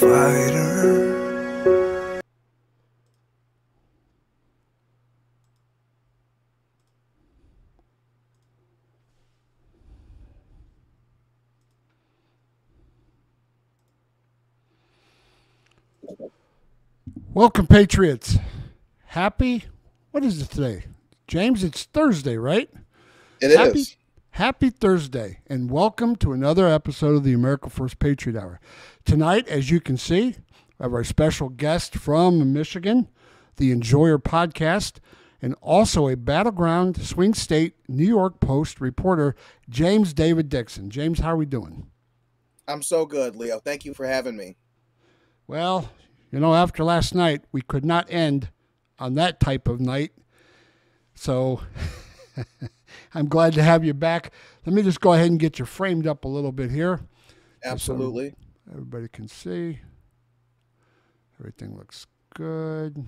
fighter. Welcome, Patriots. What is it today? James, it's Thursday, right? It is. Happy Thursday, and welcome to another episode of the America First Patriot Hour. Tonight, as you can see, we have our special guest from Michigan, the Enjoyer podcast, and also a Battleground Swing State New York Post reporter, James David Dickson. James, how are we doing? I'm so good, Leo. Thank you for having me. Well, you know, after last night, we could not end on that type of night. So I'm glad to have you back. Let me just go ahead and get you framed up a little bit here. Absolutely. So everybody can see. Everything looks good.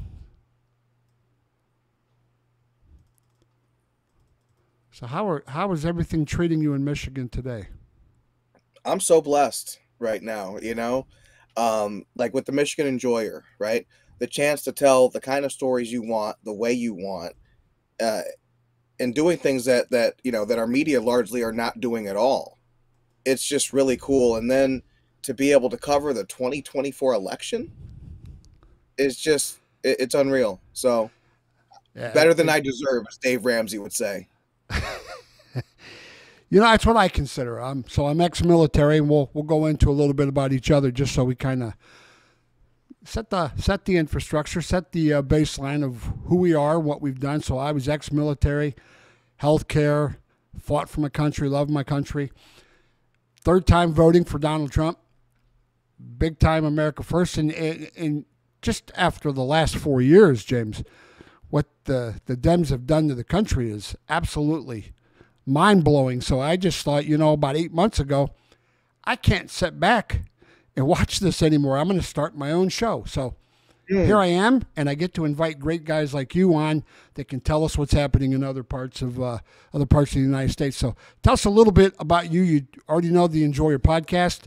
So how is everything treating you in Michigan today? I'm so blessed right now, you know. Like with the Michigan Enjoyer, right? The chance to tell the kind of stories you want, the way you want, and doing things that you know that our media largely are not doing at all. It's just really cool. And then to be able to cover the 2024 election is just it's unreal. So Yeah, better than I deserve, as Dave Ramsey would say. You know, that's what I consider. I'm ex-military, and we'll go into a little bit about each other just so we kind of set the infrastructure, set the baseline of who we are, what we've done. So I was ex-military, healthcare, fought for my country, loved my country. Third time voting for Donald Trump, big time America First, and just after the last 4 years, James, what the Dems have done to the country is absolutely mind-blowing. So I just thought, you know, about 8 months ago, I can't sit back and watch this anymore. I'm going to start my own show. So here I am, and I get to invite great guys like you on that can tell us what's happening in other parts of the United States. So tell us a little bit about you. You already know the Enjoyer podcast,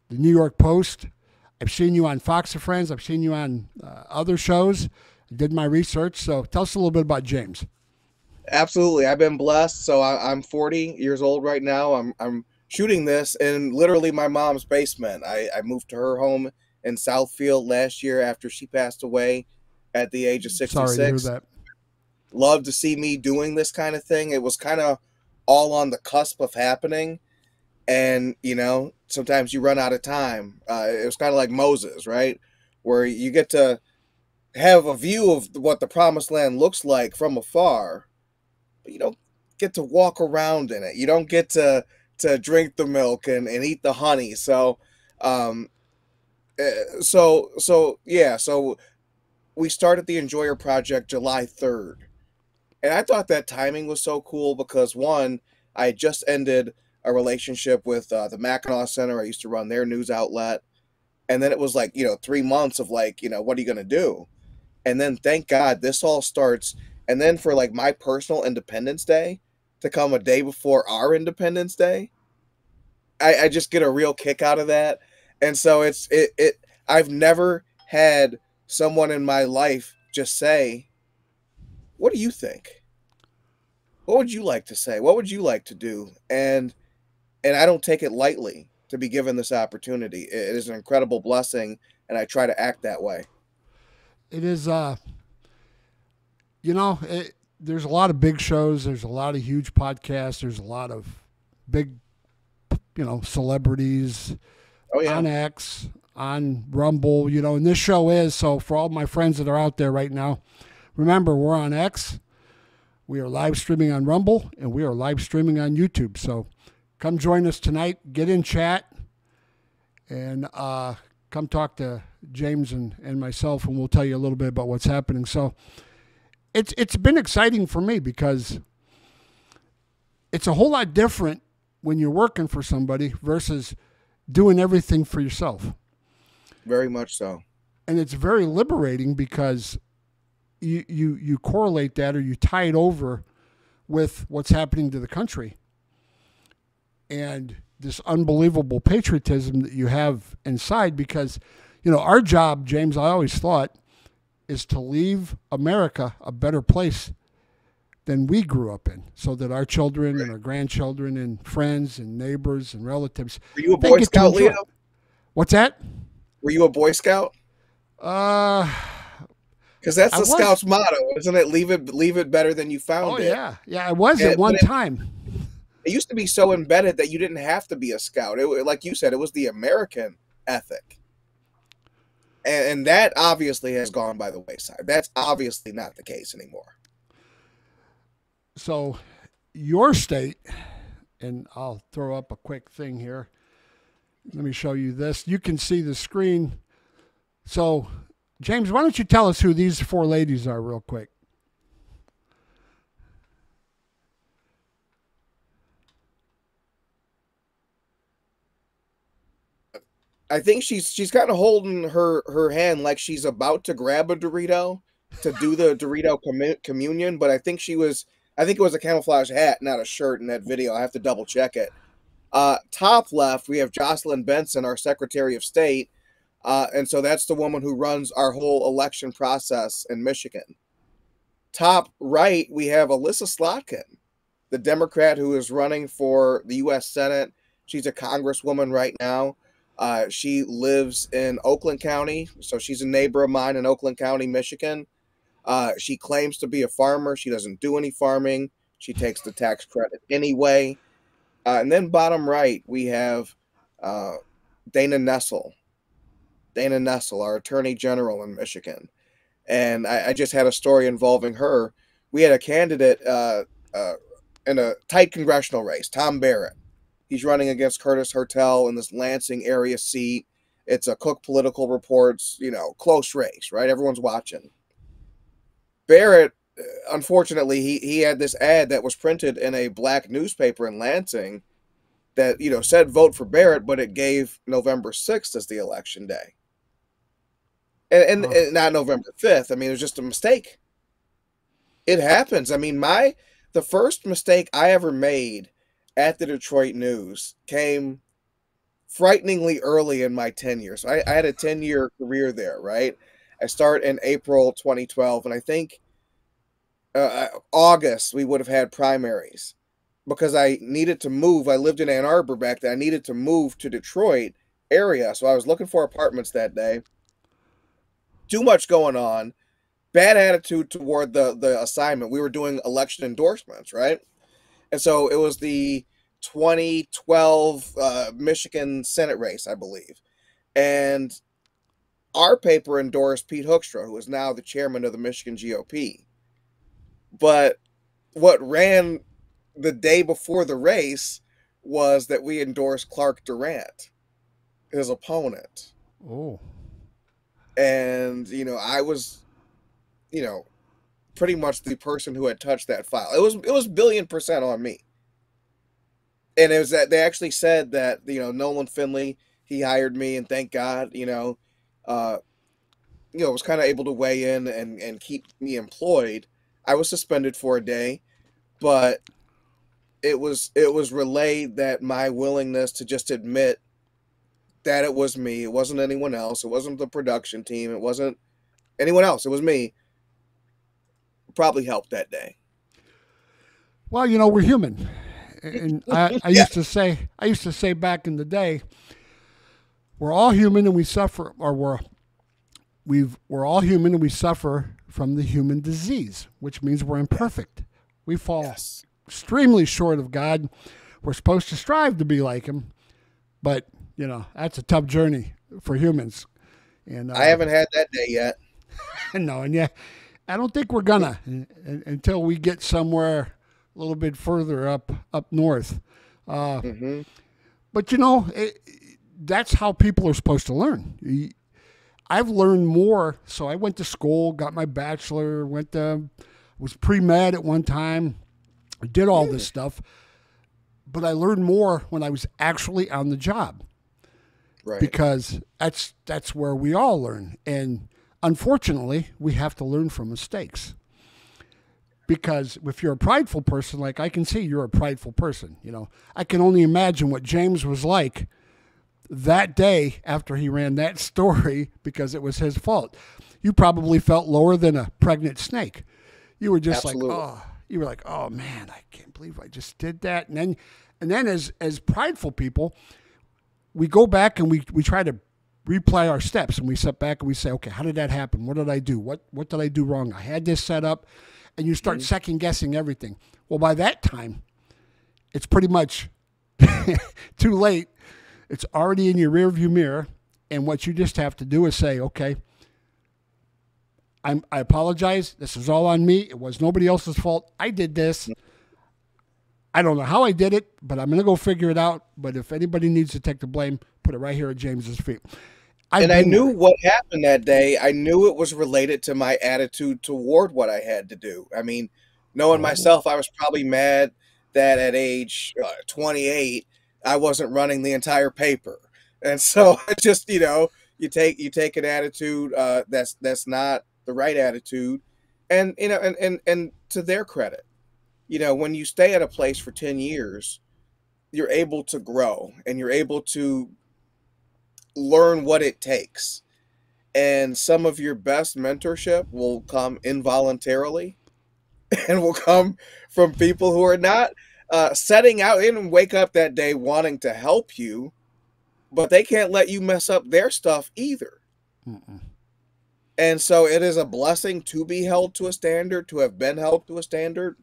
the New York Post. I've seen you on Fox and Friends. I've seen you on other shows. I did my research. So tell us a little bit about James. Absolutely. I've been blessed. So I'm 40 years old right now. I'm shooting this in literally my mom's basement. I moved to her home in Southfield last year after she passed away at the age of 66. Sorry to hear that. Love to see me doing this kind of thing. It was kind of all on the cusp of happening. And, you know, sometimes you run out of time. It was kind of like Moses, right? Where you get to have a view of what the promised land looks like from afar. You don't get to walk around in it. You don't get to drink the milk and eat the honey. So we started the Enjoyer Project July 3rd. And I thought that timing was so cool because, one, I had just ended a relationship with the Mackinac Center. I used to run their news outlet. And then it was like, 3 months of like, what are you going to do? And then thank God this all starts. And then for like my personal Independence Day to come a day before our Independence Day, I just get a real kick out of that. And so I've never had someone in my life just say, what do you think? What would you like to say? What would you like to do? And I don't take it lightly to be given this opportunity. It is an incredible blessing, and I try to act that way. It is, there's a lot of big shows. There's a lot of huge podcasts. There's a lot of big, celebrities on X, on Rumble, and this show is. So for all my friends that are out there right now, remember, we're on X. We are live streaming on Rumble, and we are live streaming on YouTube. So come join us tonight. Get in chat, and come talk to James and myself, and we'll tell you a little bit about what's happening. So it's been exciting for me because it's a whole lot different when you're working for somebody versus doing everything for yourself. Very much so. And it's very liberating because you correlate that, or you tie it over with what's happening to the country. And this unbelievable patriotism that you have inside, because, you know, our job, James, I always thought, is to leave America a better place than we grew up in, so that our children and our grandchildren and friends and neighbors and relatives. Were you a Boy Scout, Leo? What's that? Were you a Boy Scout? Because that's the Scout's motto, isn't it? Leave it better than you found it. Oh yeah, I was at one time. It used to be so embedded that you didn't have to be a scout. Like you said, it was the American ethic. And that obviously has gone by the wayside. That's obviously not the case anymore. So your state, and I'll throw up a quick thing here. Let me show you this. You can see the screen. So, James, why don't you tell us who these four ladies are real quick? I think she's kind of holding her hand like she's about to grab a Dorito to do the Dorito communion, but I think it was a camouflage hat, not a shirt in that video. I have to double check it. Top left, we have Jocelyn Benson, our Secretary of State, and so that's the woman who runs our whole election process in Michigan. Top right, we have Alyssa Slotkin, the Democrat who is running for the U.S. Senate. She's a congresswoman right now. She lives in Oakland County, so she's a neighbor of mine in Oakland County, Michigan. She claims to be a farmer. She doesn't do any farming. She takes the tax credit anyway. And then bottom right, we have Dana Nessel. Dana Nessel, our Attorney General in Michigan. And I just had a story involving her. We had a candidate in a tight congressional race, Tom Barrett. He's running against Curtis Hertel in this Lansing area seat. It's a Cook Political Reports, close race, right? Everyone's watching. Barrett, unfortunately, he had this ad that was printed in a black newspaper in Lansing that, said vote for Barrett, but it gave November 6th as the election day. And not November 5th. I mean, it was just a mistake. It happens. I mean, the first mistake I ever made at the Detroit News came frighteningly early in my tenure. So I had a 10-year career there, right? I start in April 2012, and I think August we would have had primaries because I needed to move. I lived in Ann Arbor back then. I needed to move to Detroit area, so I was looking for apartments that day. Too much going on. Bad attitude toward the assignment. We were doing election endorsements, right? And so it was the 2012 Michigan Senate race, I believe. And our paper endorsed Pete Hoekstra, who is now the chairman of the Michigan GOP. But what ran the day before the race was that we endorsed Clark Durant, his opponent. Oh. And, I was, pretty much the person who had touched that file. It was 1,000,000,000% on me. And it was that they actually said that, Nolan Finley, he hired me, and thank God, was kind of able to weigh in and keep me employed. I was suspended for a day, but it was relayed that my willingness to just admit that it was me, it wasn't anyone else, it wasn't the production team, it wasn't anyone else, it was me, probably helped that day. Well, we're human. And I used to say back in the day, we're all human and we suffer, or we're all human and we suffer from the human disease, which means we're imperfect. We fall extremely short of God. We're supposed to strive to be like him, but that's a tough journey for humans. And I haven't had that day yet. No, and I don't think we're gonna until we get somewhere a little bit further up north. But that's how people are supposed to learn. I've learned more. So I went to school, got my bachelor, was pre-med at one time, did all this stuff, but I learned more when I was actually on the job. Right. Because that's where we all learn. And unfortunately, we have to learn from mistakes. Because if you're a prideful person, like I can see you're a prideful person, you know, I can only imagine what James was like that day after he ran that story because it was his fault. You probably felt lower than a pregnant snake. You were just Absolutely. like, oh, you were like, oh man, I can't believe I just did that. And then as prideful people, we go back and we try to replay our steps, and we sit back and we say, okay, how did that happen? What did I do? What did I do wrong? I had this set up, and you start second guessing everything. Well, by that time, it's pretty much too late. It's already in your rearview mirror, and what you just have to do is say, okay, I apologize. This is all on me. It was nobody else's fault. I did this. I don't know how I did it, but I'm going to go figure it out. But if anybody needs to take the blame, put it right here at James's feet. I knew what happened that day. I knew it was related to my attitude toward what I had to do. I mean, knowing myself, I was probably mad that at age 28, I wasn't running the entire paper. And so I just, you know, you take an attitude that's not the right attitude. And, you know, and to their credit, you know, when you stay at a place for 10 years, you're able to grow and you're able to learn what it takes. And some of your best mentorship will come involuntarily and will come from people who are not setting out and wake up that day wanting to help you, but they can't let you mess up their stuff either. And so it is a blessing to be held to a standard, to have been held to a standard.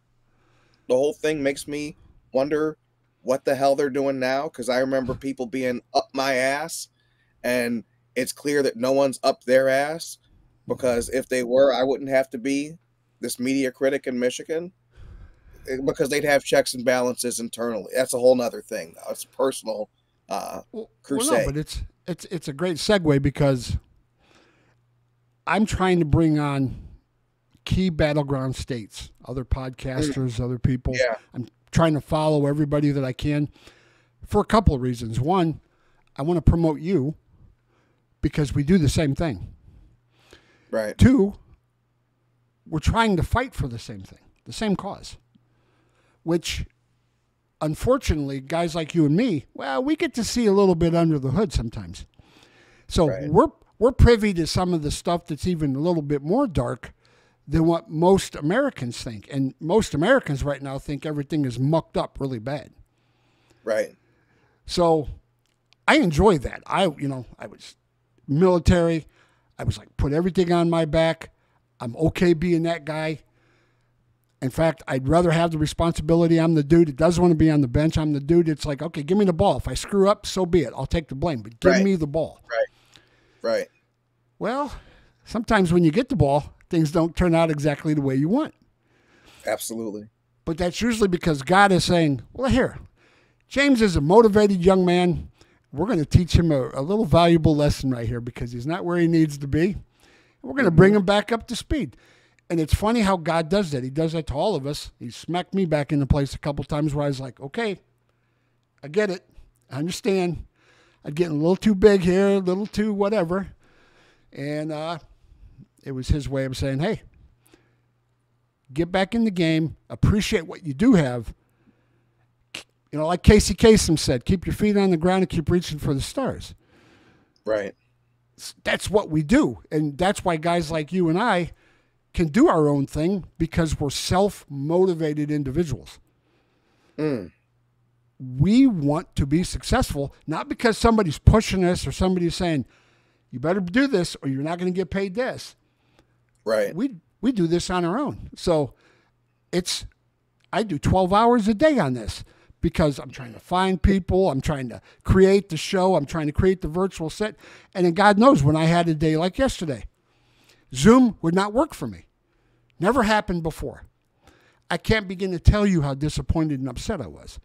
The whole thing makes me wonder what the hell they're doing now, because I remember people being up my ass, and it's clear that no one's up their ass, because if they were, I wouldn't have to be this media critic in Michigan, because they'd have checks and balances internally. That's a whole nother thing. It's a personal crusade. Well, no, but it's a great segue, because I'm trying to bring on key battleground states, other podcasters, other people. Yeah. I'm trying to follow everybody that I can for a couple of reasons. One, I want to promote you because we do the same thing. Right. Two, we're trying to fight for the same thing, the same cause, which unfortunately, guys like you and me, well, we get to see a little bit under the hood sometimes. So we're privy to some of the stuff that's even a little bit more dark than what most Americans think. And most Americans right now think everything is mucked up really bad. Right. So I enjoy that. I was military. I was like, put everything on my back. I'm okay being that guy. In fact, I'd rather have the responsibility. I'm the dude that doesn't want to be on the bench. I'm the dude that's like, okay, give me the ball. If I screw up, so be it. I'll take the blame, but give me the ball. Right. Well, sometimes when you get the ball, things don't turn out exactly the way you want. Absolutely. But that's usually because God is saying, well, here, James is a motivated young man. We're going to teach him a little valuable lesson right here, because he's not where he needs to be. We're going to bring him back up to speed. And it's funny how God does that. He does that to all of us. He smacked me back into place a couple times where I was like, okay, I get it. I understand. I'm getting a little too big here, a little too whatever. And it was his way of saying, hey, get back in the game, appreciate what you do have. You know, like Casey Kasem said, keep your feet on the ground and keep reaching for the stars. Right. That's what we do. And that's why guys like you and I can do our own thing, because we're self-motivated individuals. We want to be successful, not because somebody's pushing us or somebody's saying, you better do this or you're not going to get paid this. Right. We do this on our own. So I do 12 hours a day on this, because I'm trying to find people. I'm trying to create the show. I'm trying to create the virtual set. And then God knows, when I had a day like yesterday, Zoom would not work for me. Never happened before. I can't begin to tell you how disappointed and upset I was,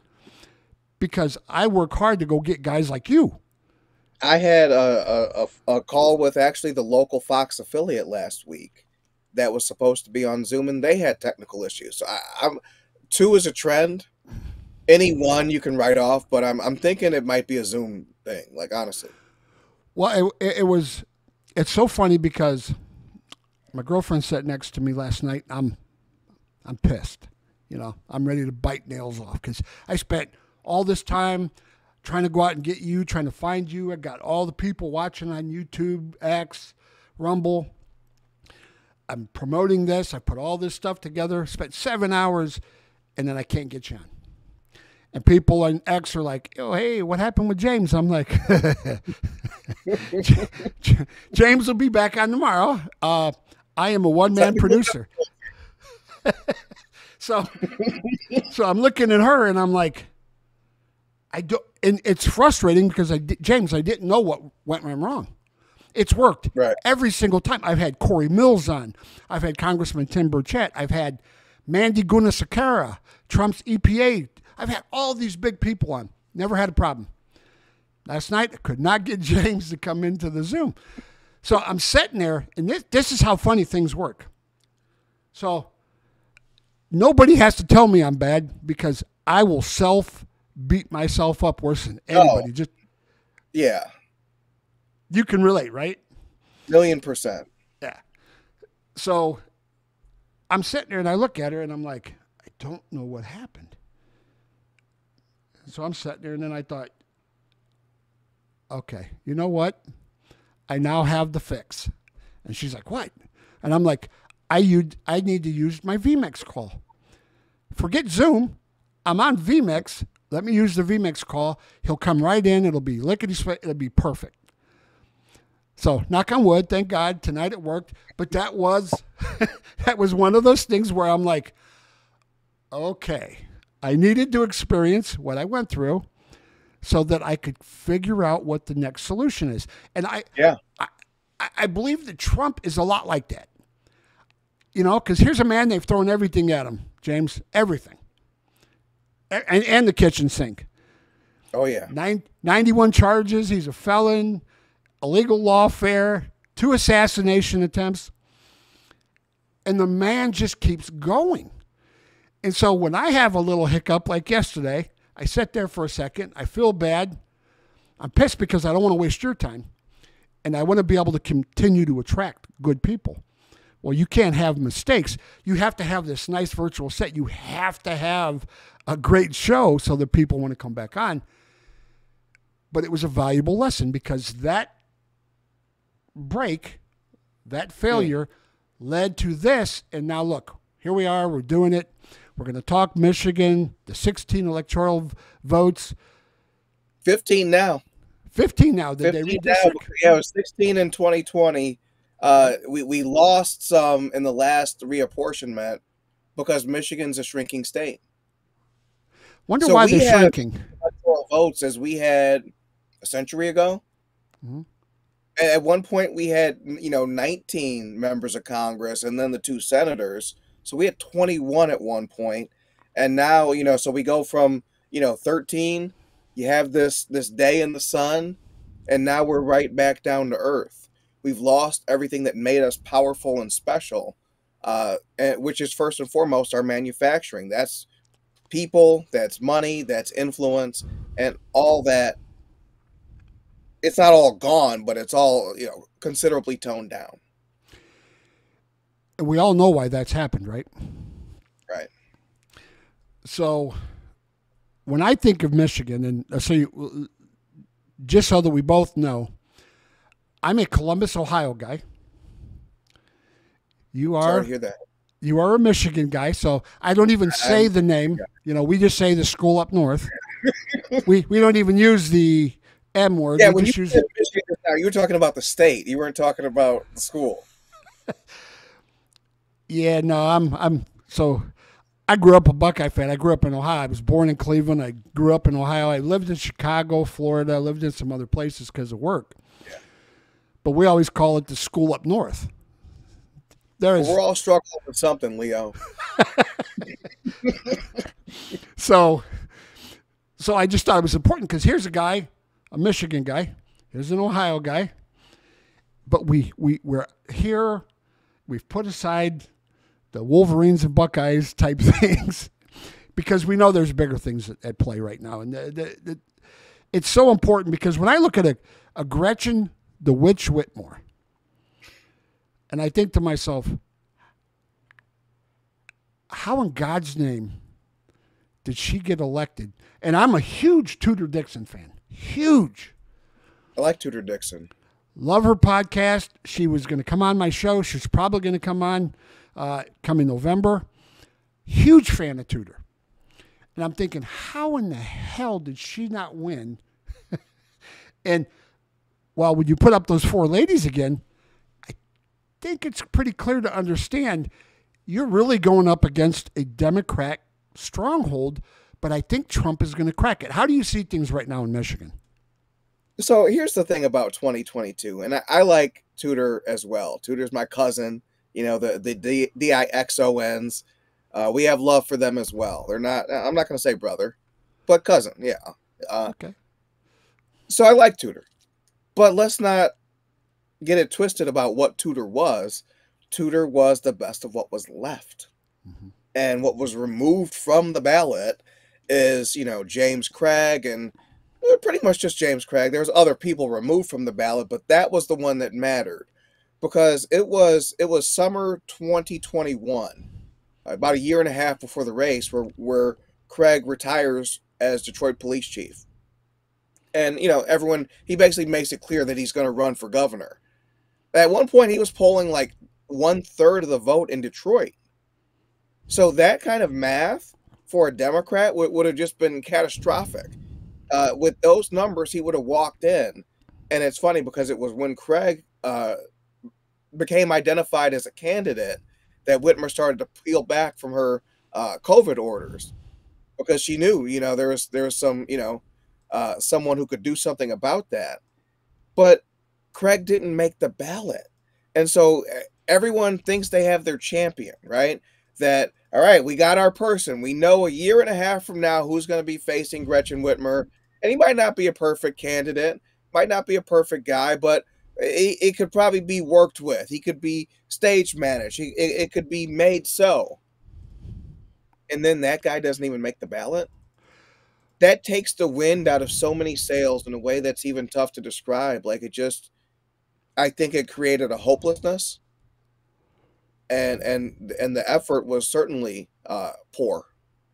because I work hard to go get guys like you. I had a call with actually the local Fox affiliate last week that was supposed to be on Zoom, and they had technical issues. So I'm 2 is a trend. Any one you can write off, but I'm thinking it might be a Zoom thing, like, honestly. Well, it's so funny, because my girlfriend sat next to me last night. I'm I'm pissed. I'm ready to bite nails off because I spent all this time trying to go out and get you, trying to find you. I got all the people watching on YouTube, X, Rumble. I'm promoting this. I put all this stuff together, spent 7 hours, and then I can't get you on. And people on X are like, oh, hey, what happened with James? I'm like, James will be back on tomorrow. I am a one-man producer. So I'm looking at her, and I'm like, and it's frustrating because James, I didn't know what went wrong. It's worked every single time. I've had Corey Mills on. I've had Congressman Tim Burchett. I've had Mandy Gunasekara, Trump's EPA. I've had all these big people on. Never had a problem. Last night, I could not get James to come into the Zoom. So I'm sitting there, and this is how funny things work. So nobody has to tell me I'm bad because I will beat myself up worse than anybody. Yeah. You can relate, right? 1,000,000%. Yeah. So I'm sitting there and I look at her and I'm like, I don't know what happened. So I'm sitting there and then I thought, okay, you know what? I now have the fix. And she's like, what? And I'm like, I need to use my vMix call. Forget Zoom. I'm on vMix. Let me use the vMix call. He'll come right in. It'll be lickety-split. It'll be perfect. So knock on wood, thank God, tonight it worked. But that was one of those things where I'm like, okay, I needed to experience what I went through so that I could figure out what the next solution is. And I believe that Trump is a lot like that. Because here's a man, they've thrown everything at him, James, everything. And the kitchen sink. Oh, yeah. 91 charges. He's a felon. Illegal lawfare, 2 assassination attempts, and the man just keeps going. And so when I have a little hiccup like yesterday, I sit there for a second, I feel bad, I'm pissed because I don't want to waste your time, and I want to be able to continue to attract good people. Well, you can't have mistakes. You have to have this nice virtual set. You have to have a great show so that people want to come back on. But it was a valuable lesson because that break, that failure led to this. And now look, here we are. We're doing it. We're going to talk Michigan, the 16 electoral votes. 15 now. 15 now. Did 15 they redistrict? Now. Yeah, it was 16 in 2020. We lost some in the last reapportionment because Michigan's a shrinking state. Wonder why they're shrinking. Electoral votes as we had a century ago. Mm-hmm. At one point, we had 19 members of Congress and then the 2 senators. So we had 21 at one point, and now so we go from 13. You have this day in the sun, and now we're right back down to earth. We've lost everything that made us powerful and special, which is first and foremost our manufacturing. That's people, that's money, that's influence, and all that. It's not all gone, but it's all considerably toned down. And we all know why that's happened, right? Right. So when I think of Michigan, and just so that we both know, I'm a Columbus, Ohio guy. You are. Sorry to hear that. You are a Michigan guy, so I don't even say the name. Yeah. We just say the school up north. we don't even use the M word. Yeah, when you said Michigan, now you were talking about the state. You weren't talking about the school. Yeah, no, so I grew up a Buckeye fan. I grew up in Ohio. I was born in Cleveland. I grew up in Ohio. I lived in Chicago, Florida. I lived in some other places because of work. Yeah. But we always call it the school up north. We're all struggling with something, Leo. So I just thought it was important because here's a guy, a Michigan guy. Here's an Ohio guy. But we're here. We've put aside the Wolverines and Buckeyes type things because we know there's bigger things at play right now. And it's so important because when I look at a Gretchen the Witch Whitmore, and I think to myself, how in God's name did she get elected? And I'm a huge Tudor Dickson fan. Huge. I like Tudor Dickson. Love her podcast. She was going to come on my show. She's probably going to come on coming November. Huge fan of Tudor. And I'm thinking, how in the hell did she not win? And, well, when you put up those four ladies again, I think it's pretty clear to understand you're really going up against a Democrat stronghold, but I think Trump is going to crack it. How do you see things right now in Michigan? So here's the thing about 2022, and I like Tudor as well. Tudor's my cousin, you know, the Dixons. We have love for them as well. They're not, I'm not going to say brother, but cousin, yeah. Okay. So I like Tudor, but let's not get it twisted about what Tudor was. Tudor was the best of what was left. Mm-hmm. And what was removed from the ballot is, you know, James Craig and pretty much just James Craig. There was other people removed from the ballot, but that was the one that mattered because it was summer 2021, about a year and a half before the race, where Craig retires as Detroit police chief. And, you know, he basically makes it clear that he's going to run for governor. At one point, he was polling like 1/3 of the vote in Detroit. So that kind of math for a Democrat would have just been catastrophic. With those numbers, he would have walked in. And it's funny because it was when Craig became identified as a candidate that Whitmer started to peel back from her COVID orders because she knew, you know, there was some, you know, someone who could do something about that. But Craig didn't make the ballot. And so everyone thinks they have their champion, right? That, all right, we got our person. We know a year and a half from now who's going to be facing Gretchen Whitmer. And he might not be a perfect candidate, might not be a perfect guy, but it could probably be worked with. He could be stage managed. It could be made so. And then that guy doesn't even make the ballot. That takes the wind out of so many sails in a way that's even tough to describe. Like I think it created a hopelessness. And the effort was certainly poor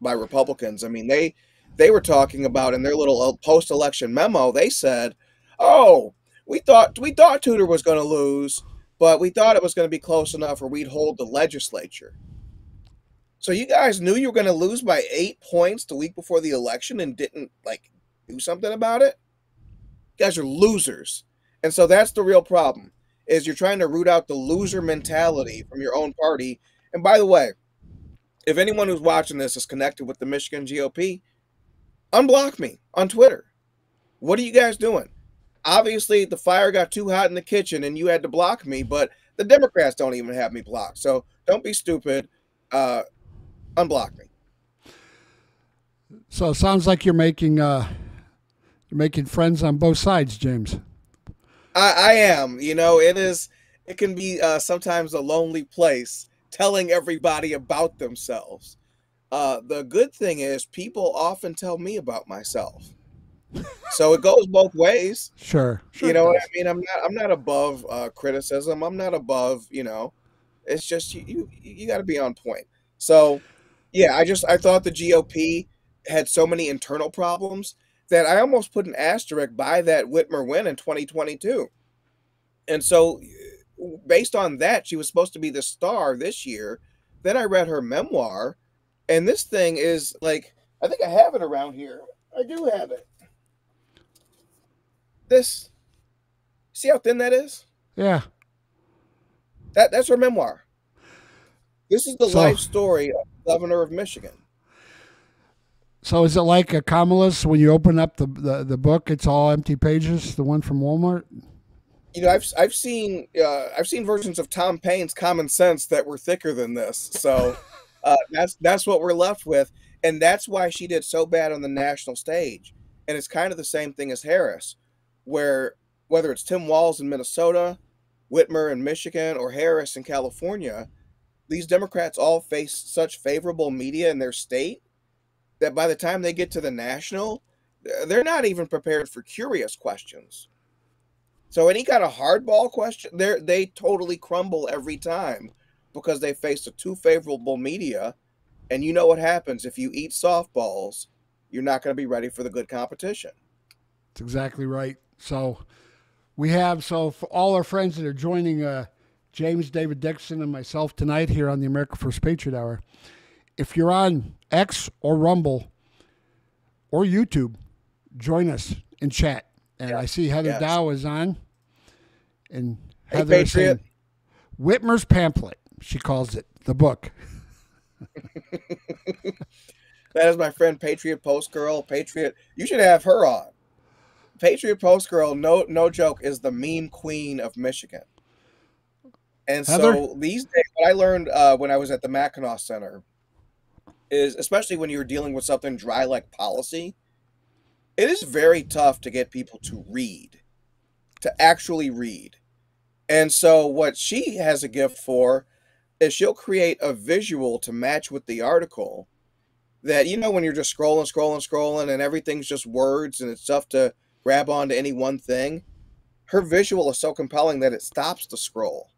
by Republicans. I mean, they were talking about in their little post-election memo, they said, "Oh, we thought Tudor was going to lose, but we thought it was going to be close enough where we'd hold the legislature." So you guys knew you were going to lose by 8 points the week before the election and didn't like do something about it? You guys are losers. And so that's the real problem. Is you're trying to root out the loser mentality from your own party. And by the way, if anyone who's watching this is connected with the Michigan GOP, unblock me on Twitter. What are you guys doing? Obviously, the fire got too hot in the kitchen and you had to block me, but the Democrats don't even have me blocked. So don't be stupid. Unblock me. So it sounds like you're making friends on both sides, James. I am. You know, it can be sometimes a lonely place telling everybody about themselves. The good thing is people often tell me about myself. So it goes both ways. Sure. You know what I mean? I'm not above criticism. I'm not above, you know, it's just you got to be on point. So yeah, I thought the GOP had so many internal problems that I almost put an asterisk by that Whitmer win in 2022. And so based on that, she was supposed to be the star this year. Then I read her memoir, and this thing is like, I think I have it around here. I do have it. This, see how thin that is? Yeah. That's her memoir. This is the life story of the governor of Michigan. So is it like a Kamala's when you open up the book, it's all empty pages, the one from Walmart? You know, I've seen versions of Tom Paine's Common Sense that were thicker than this. So that's what we're left with, and that's why she did so bad on the national stage. And it's kind of the same thing as Harris, where whether it's Tim Walz in Minnesota, Whitmer in Michigan, or Harris in California, these Democrats all face such favorable media in their state that by the time they get to the national, they're not even prepared for curious questions. So any kind of hardball question, they totally crumble every time because they face a too favorable media, And you know what happens if you eat softballs, you're not going to be ready for the good competition. That's exactly right. So for all our friends that are joining James, David Dickson, and myself tonight here on the America First Patriot Hour, if you're on X or Rumble or YouTube, join us in chat. And I see Heather Dow is on. And Heather is saying, Whitmer's pamphlet, she calls it, the book. That is my friend Patriot Post Girl. Patriot, you should have her on. Patriot Post Girl, no joke, is the meme queen of Michigan. And Heather? So these days, what I learned when I was at the Mackinac Center is, especially when you're dealing with something dry like policy, it is very tough to get people to read, to actually read. And so what she has a gift for is she'll create a visual to match with the article that, you know, when you're just scrolling, and everything's just words and it's tough to grab onto any one thing, her visual is so compelling that it stops the scroll.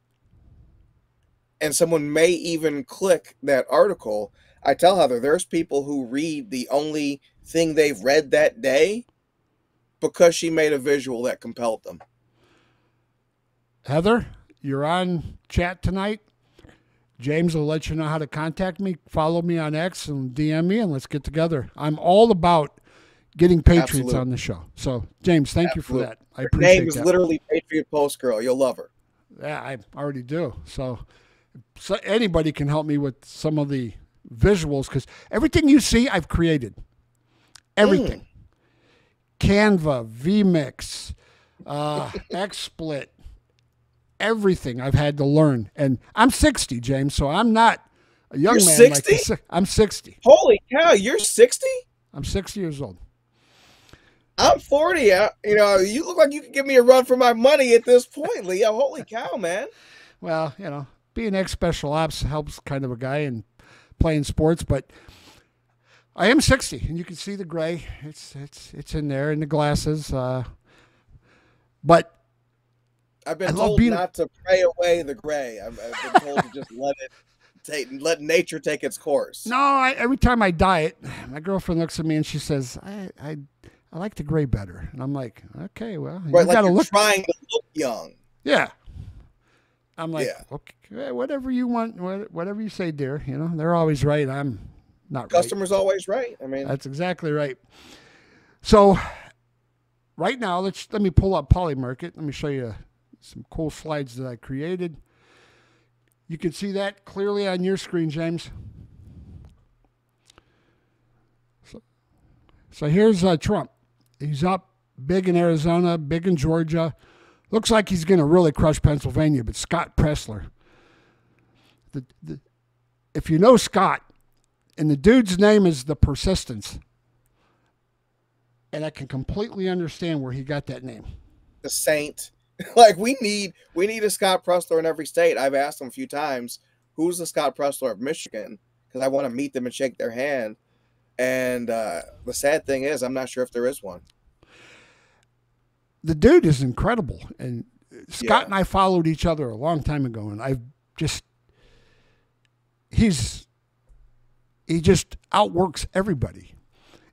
And someone may even click that article. I tell Heather, there's people who read the only thing they've read that day because she made a visual that compelled them. Heather, you're on chat tonight. James will let you know how to contact me. Follow me on X and DM me, and let's get together. I'm all about getting Patriots on the show. So, James, thank you for that. I appreciate that. Her name is literally Patriot Post Girl. You'll love her. Yeah, I already do. So anybody can help me with some of the visuals, because everything you see, I've created. Everything. Canva, VMix, XSplit, everything I've had to learn. And I'm 60, James, so I'm not a young man. 60? I'm 60. Holy cow, you're 60? I'm 60 years old. I'm 40. You look like you could give me a run for my money at this point, Leo. Holy cow, man. Well, being ex-special ops helps kind of a guy in playing sports, but I am 60, and you can see the gray. It's in there, in the glasses. But I've been told not to pray away the gray. I've been told to just let nature take its course. No, every time I dye it, my girlfriend looks at me and she says, I like the gray better. And I'm like, okay, well, right, you gotta look trying to look young. Yeah. I'm like, okay, whatever you want, whatever you say, dear. They're always right. I'm not Customer's always right. I mean, that's exactly right. So right now, let me pull up Polymarket. Let me show you some cool slides that I created. You can see that clearly on your screen, James. So here's Trump. He's up big in Arizona, big in Georgia. Looks like he's going to really crush Pennsylvania, but Scott Pressler. If you know Scott, and the dude's name is The Persistence, and I can completely understand where he got that name. The Saint. Like, we need a Scott Pressler in every state. I've asked him a few times, who's the Scott Pressler of Michigan? Because I want to meet them and shake their hand. And the sad thing is, I'm not sure if there is one. The dude is incredible. And Scott and I followed each other a long time ago, and he just outworks everybody.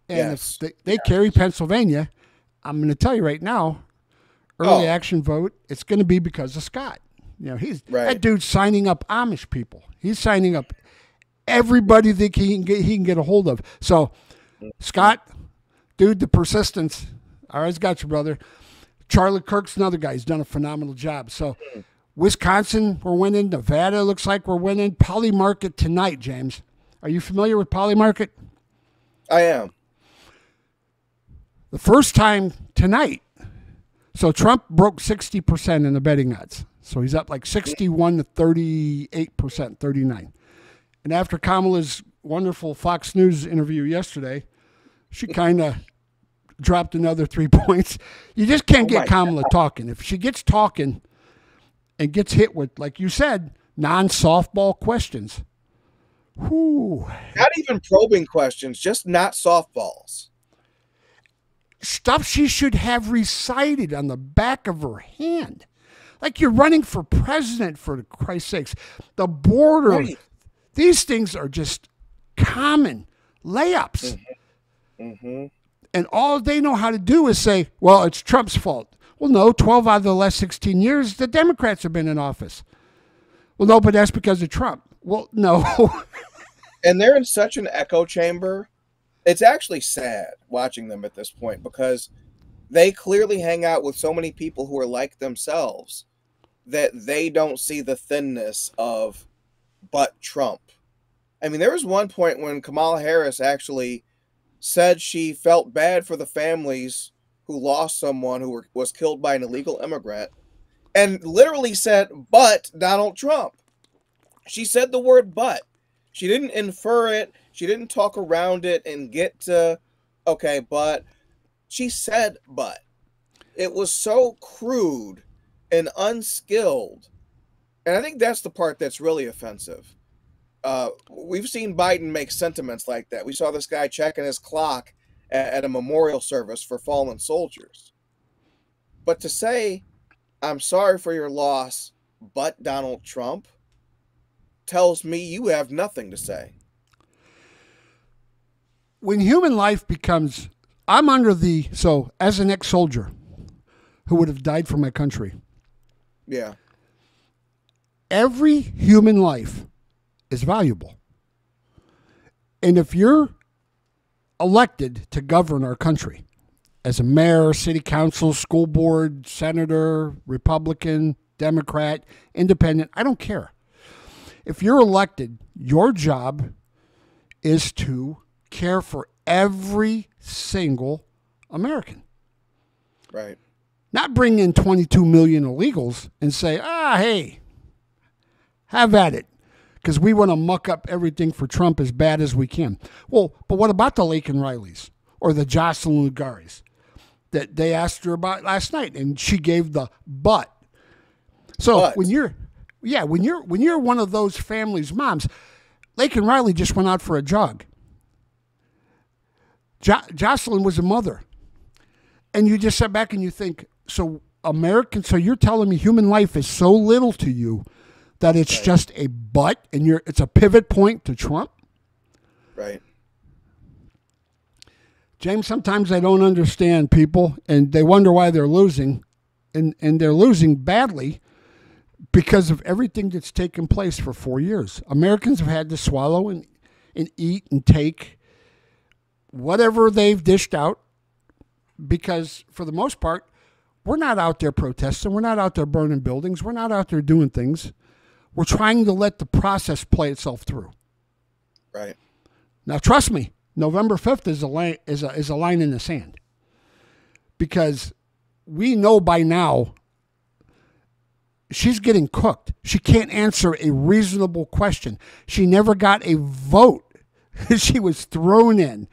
And if they carry Pennsylvania, I'm going to tell you right now, early action vote, it's going to be because of Scott. That dude's signing up Amish people. He's signing up everybody that he can get a hold of. So, Scott, dude, The Persistence. All right, got you, brother. Charlie Kirk's another guy. He's done a phenomenal job. So, Wisconsin, we're winning. Nevada looks like we're winning. Polymarket tonight, James. Are you familiar with Polymarket? I am. The first time tonight. So Trump broke 60% in the betting odds. So he's up like 61 to 38%, 39. And after Kamala's wonderful Fox News interview yesterday, she kind of dropped another 3 points. You just can't get Kamala talking. If she gets talking and gets hit with, like you said, non-softball questions. Whew. Not even probing questions, just not softballs. Stuff she should have recited on the back of her hand. Like you're running for president, for Christ's sakes. The border, these things are just common layups. Mm-hmm. And all they know how to do is say, well, it's Trump's fault. Well, no, 12 out of the last 16 years, the Democrats have been in office. Well, no, but that's because of Trump. Well, no. And they're in such an echo chamber. It's actually sad watching them at this point because they clearly hang out with so many people who are like themselves that they don't see the thinness of but Trump. I mean, there was one point when Kamala Harris actually said she felt bad for the families who lost someone who was killed by an illegal immigrant and literally said, but Donald Trump. She said the word but. She didn't infer it. She didn't talk around it and get to, okay, but. She said but. It was so crude and unskilled. And I think that's the part that's really offensive. We've seen Biden make sentiments like that. We saw this guy checking his clock at a memorial service for fallen soldiers. But to say, I'm sorry for your loss, but Donald Trump, tells me you have nothing to say. When human life becomes, so as an ex-soldier who would have died for my country. Yeah. Every human life is valuable. And if you're elected to govern our country as a mayor, city council, school board, senator, Republican, Democrat, independent, I don't care. If you're elected, your job is to care for every single American. Right. Not bring in 22 million illegals and say, hey, have at it. Because we want to muck up everything for Trump as bad as we can. Well, but what about the Laken Rileys or the Jocelyn Lugaris that they asked her about last night, and she gave the but. So when you're one of those families' moms, Laken Riley just went out for a jog. Jocelyn was a mother, and you just sit back and you think, so you're telling me human life is so little to you that it's right. Just a but, and it's a pivot point to Trump? Right. James, sometimes I don't understand people, and they wonder why they're losing, and they're losing badly because of everything that's taken place for 4 years. Americans have had to swallow and eat and take whatever they've dished out because, for the most part, we're not out there protesting. We're not out there burning buildings. We're not out there doing things. We're trying to let the process play itself through. Right. Now, trust me, November 5th is a line in the sand because we know by now she's getting cooked. She can't answer a reasonable question. She never got a vote. She was thrown in.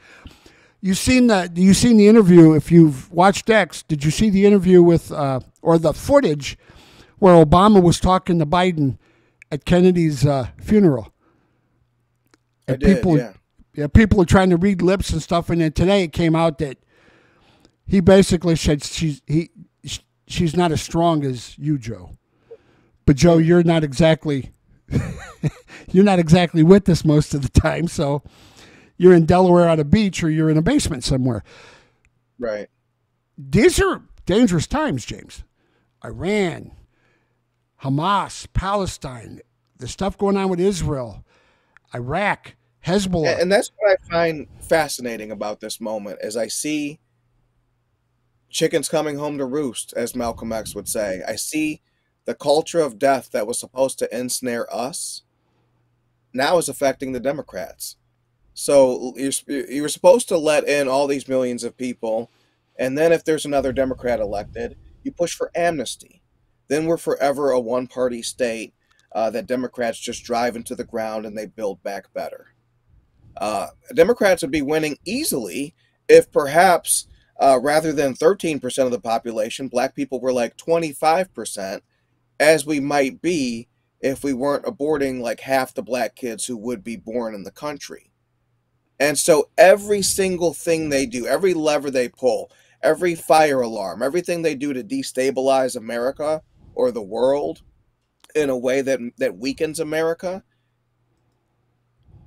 You seen the interview? If you've watched X, did you see the interview with or the footage where Obama was talking to Biden at Kennedy's funeral? And people are trying to read lips and stuff. And then today it came out that he basically said she's not as strong as you, Joe. But Joe, you're not exactly with us most of the time. So you're in Delaware on a beach or you're in a basement somewhere. Right. These are dangerous times, James. Iran, Hamas, Palestine, the stuff going on with Israel, Iraq, Hezbollah. And that's what I find fascinating about this moment as I see chickens coming home to roost, as Malcolm X would say. I see the culture of death that was supposed to ensnare us now is affecting the Democrats. So you're supposed to let in all these millions of people, and then if there's another Democrat elected, you push for amnesty. Then we're forever a one-party state that Democrats just drive into the ground and they build back better. Democrats would be winning easily if perhaps rather than 13% of the population, black people were like 25%, as we might be if we weren't aborting like half the black kids who would be born in the country. And so every single thing they do, every lever they pull, every fire alarm, everything they do to destabilize America or the world in a way that weakens America,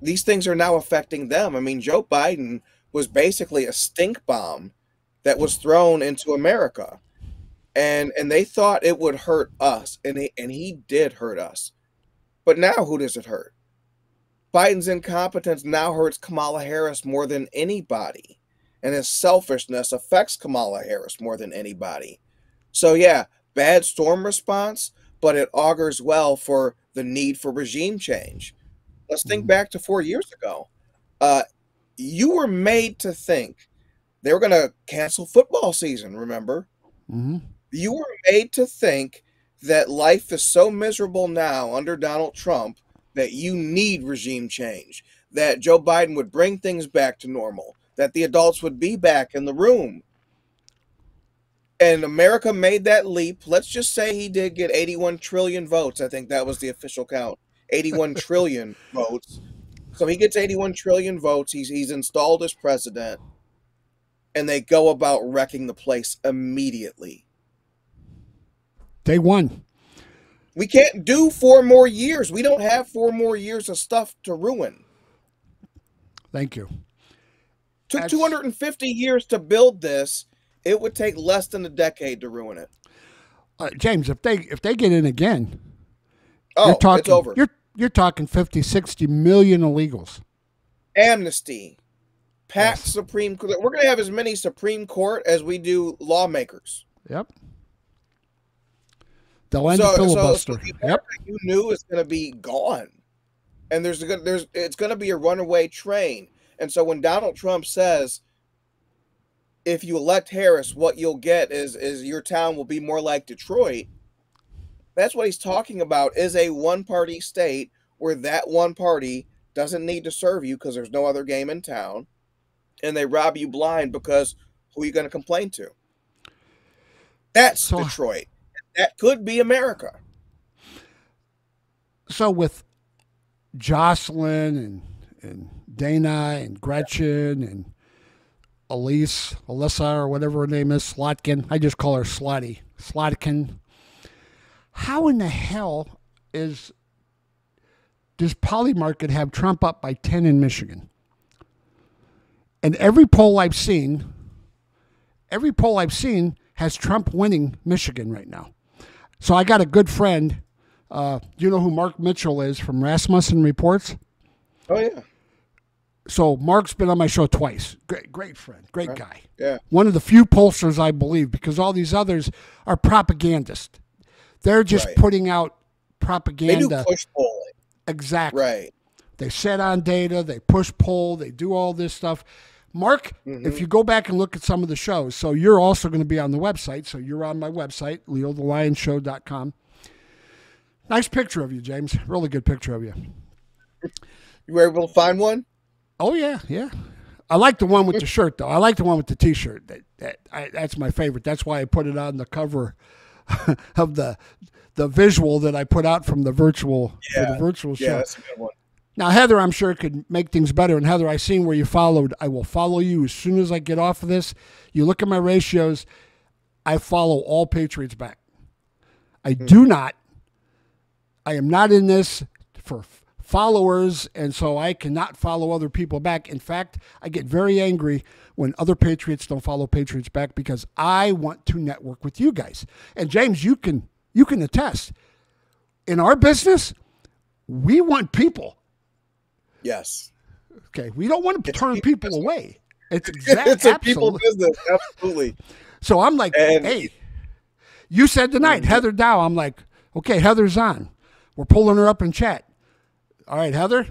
these things are now affecting them. I mean, Joe Biden was basically a stink bomb that was thrown into America. And they thought it would hurt us, and he did hurt us. But now who does it hurt? Biden's incompetence now hurts Kamala Harris more than anybody, and his selfishness affects Kamala Harris more than anybody. So yeah, bad storm response, but it augurs well for the need for regime change. Let's think back to 4 years ago. You were made to think they were going to cancel football season, remember? Mm-hmm. You were made to think that life is so miserable now under Donald Trump that you need regime change, that Joe Biden would bring things back to normal, that the adults would be back in the room. And America made that leap. Let's just say he did get 81 trillion votes. I think that was the official count. 81 trillion votes. So he gets 81 trillion votes. He's installed as president. And they go about wrecking the place immediately. Day one. We can't do 4 more years. We don't have 4 more years of stuff to ruin. Thank you. Took 250 years to build this. It would take less than a decade to ruin it. James, if they get in again, it's over. You're talking 50, 60 million illegals. Amnesty. Packed Supreme Court. We're going to have as many Supreme Court as we do lawmakers. Yep. They'll end the filibuster. Yep. You knew is going to be gone, and it's going to be a runaway train. And so when Donald Trump says, if you elect Harris, what you'll get is your town will be more like Detroit. That's what he's talking about, is a one-party state where that one party doesn't need to serve you because there's no other game in town, and they rob you blind because who are you going to complain to? That's Detroit. That could be America. So with Jocelyn and Dana and Gretchen and Alyssa, or whatever her name is, Slotkin. I just call her Slotkin. How in the hell does Polymarket have Trump up by 10 in Michigan? And every poll I've seen has Trump winning Michigan right now. So I got a good friend. Do you know who Mark Mitchell is from Rasmussen Reports? Oh, yeah. So Mark's been on my show twice. Great friend, great guy. Yeah. One of the few pollsters I believe, because all these others are propagandists. They're just putting out propaganda. They do push polling. Exactly. Right. They set on data, they push poll, they do all this stuff. Mark, if you go back and look at some of the shows, so you're also going to be on the website. So you're on my website, leothelionshow.com. Nice picture of you, James. Really good picture of you. You were able to find one? Oh, yeah. I like the one with the shirt, though. I like the one with the T-shirt. That's my favorite. That's why I put it on the cover of the visual that I put out from the virtual show. Yeah, that's a good one. Now, Heather, I'm sure could make things better. And Heather, I seen where you followed. I will follow you as soon as I get off of this. You look at my ratios. I follow all Patriots back. I am not in this for followers, and so I cannot follow other people back. In fact, I get very angry when other Patriots don't follow Patriots back because I want to network with you guys. And James, you can attest. In our business, we want people. Yes. Okay. We don't want to turn people away. It's a people business. Absolutely. So I'm like, hey, you said tonight, Heather Dow. I'm like, okay, Heather's on. We're pulling her up in chat. All right, Heather,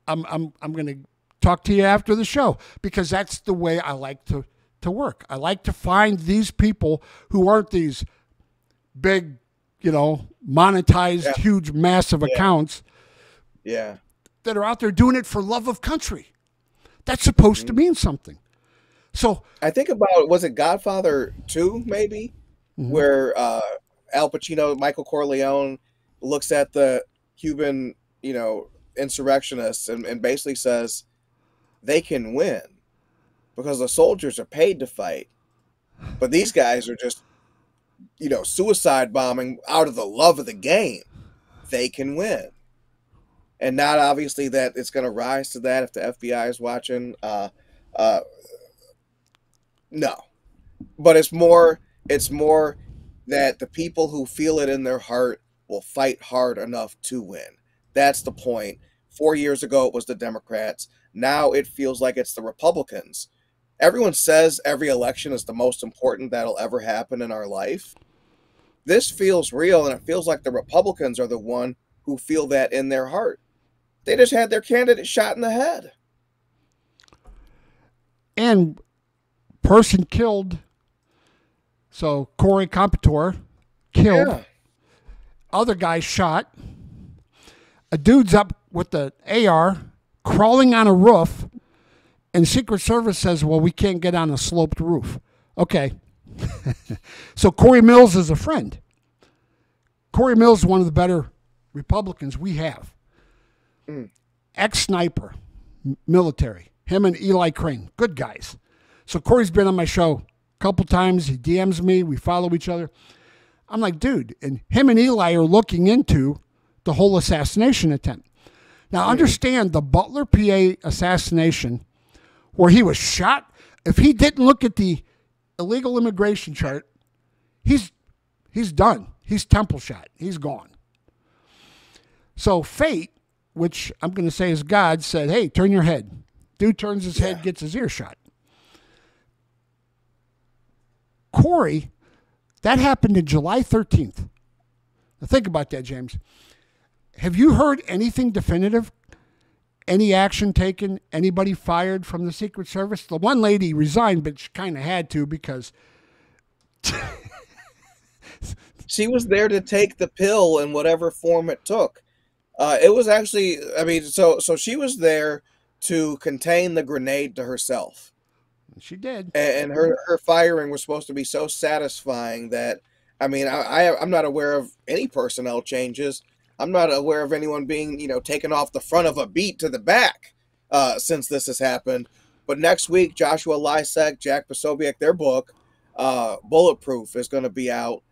I'm going to talk to you after the show because that's the way I like to work. I like to find these people who aren't these big, monetized, huge, massive accounts. Yeah. That are out there doing it for love of country. That's supposed to mean something. So I think about, was it Godfather 2 maybe, where Al Pacino, Michael Corleone looks at the Cuban, insurrectionists and basically says they can win because the soldiers are paid to fight, but these guys are just, suicide bombing out of the love of the game. They can win. and not obviously that it's going to rise to that if the FBI is watching. Uh, no, but it's more that the people who feel it in their heart will fight hard enough to win. That's the point. 4 years ago, it was the Democrats. Now it feels like it's the Republicans. Everyone says every election is the most important that'll ever happen in our life. This feels real, and it feels like the Republicans are the one who feel that in their heart. They just had their candidate shot in the head. And person killed. So Corey Comptor killed. Yeah. Other guy shot. A dude's up with the AR crawling on a roof, and Secret Service says, well, we can't get on a sloped roof. Okay. So Corey Mills is a friend. Corey Mills is one of the better Republicans we have. Ex-sniper, military. Him and Eli Crane, good guys. So Corey's been on my show a couple times. He DMs me. We follow each other. I'm like, dude, and him and Eli are looking into the whole assassination attempt. Now, understand the Butler, PA assassination, where he was shot. If he didn't look at the illegal immigration chart, he's done. He's temple shot. He's gone. So fate, which I'm going to say is God, said, hey, turn your head. Dude turns his head, gets his ear shot. Corey, that happened on July 13th. Now think about that, James. Have you heard anything definitive? Any action taken? Anybody fired from the Secret Service? The one lady resigned, but she kind of had to because she was there to take the pill in whatever form it took. It was actually, I mean, so she was there to contain the grenade to herself. She did. And her firing was supposed to be so satisfying that, I mean, I'm not aware of any personnel changes. I'm not aware of anyone being, taken off the front of a beat to the back since this has happened. But next week, Joshua Lysek, Jack Posobiec, their book, Bulletproof, is going to be out.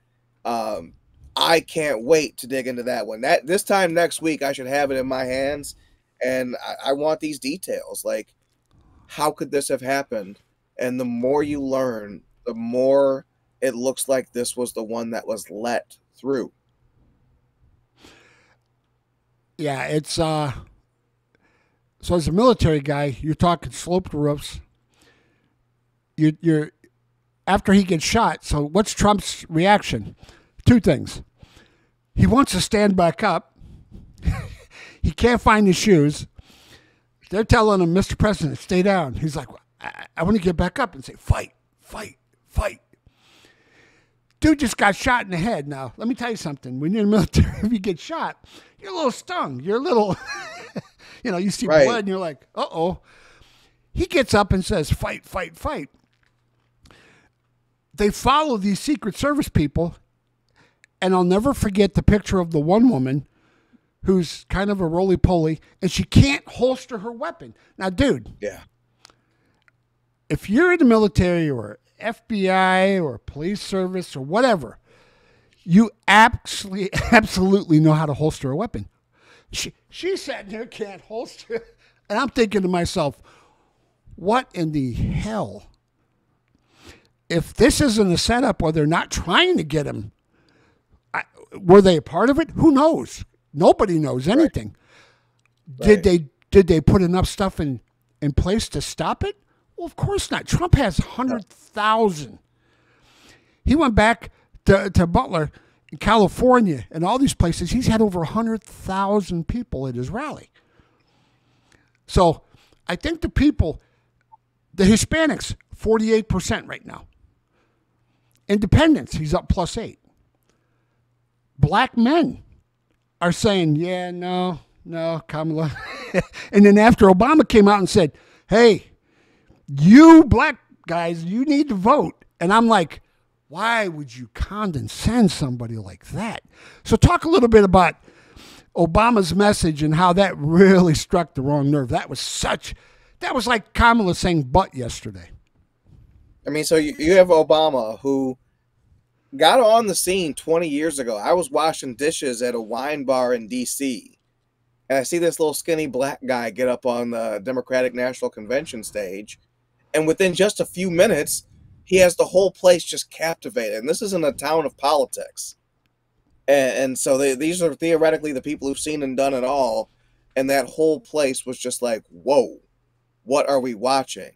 I can't wait to dig into that one. This time next week, I should have it in my hands, and I want these details. Like, how could this have happened? And the more you learn, the more it looks like this was the one that was let through. Yeah, it's so as a military guy, you're talking sloped roofs. You're after he gets shot. So what's Trump's reaction? Two things. He wants to stand back up. He can't find his shoes. They're telling him, Mr. President, stay down. He's like, I want to get back up and say, fight, fight, fight. Dude just got shot in the head. Now, let me tell you something. When you're in the military, if you get shot, you're a little stung. You're a little, you see blood and you're like, uh-oh. He gets up and says, fight, fight, fight. They follow these Secret Service people, and I'll never forget the picture of the one woman who's kind of a roly-poly, and she can't holster her weapon. Now, dude. Yeah. If you're in the military or FBI or police service or whatever, you absolutely know how to holster a weapon. She's sitting there, can't holster. And I'm thinking to myself, what in the hell? If this isn't a setup or they're not trying to get him, were they a part of it? Who knows? Nobody knows anything. Right. Did they put enough stuff in place to stop it? Well, of course not. Trump has 100,000. He went back to Butler in California and all these places. He's had over 100,000 people at his rally. So I think the people, the Hispanics, 48% right now. Independents, he's up +8. Black men are saying, yeah, no, Kamala. And then after Obama came out and said, hey, you black guys, you need to vote. And I'm like, why would you condescend somebody like that? So talk a little bit about Obama's message and how that really struck the wrong nerve. That was like Kamala saying butt yesterday. I mean, so you have Obama, who got on the scene 20 years ago. I was washing dishes at a wine bar in D.C., and I see this little skinny black guy get up on the Democratic National Convention stage, and within just a few minutes, he has the whole place just captivated. And this isn't a town of politics. And so these are theoretically the people who've seen and done it all, and that whole place was just like, whoa, what are we watching?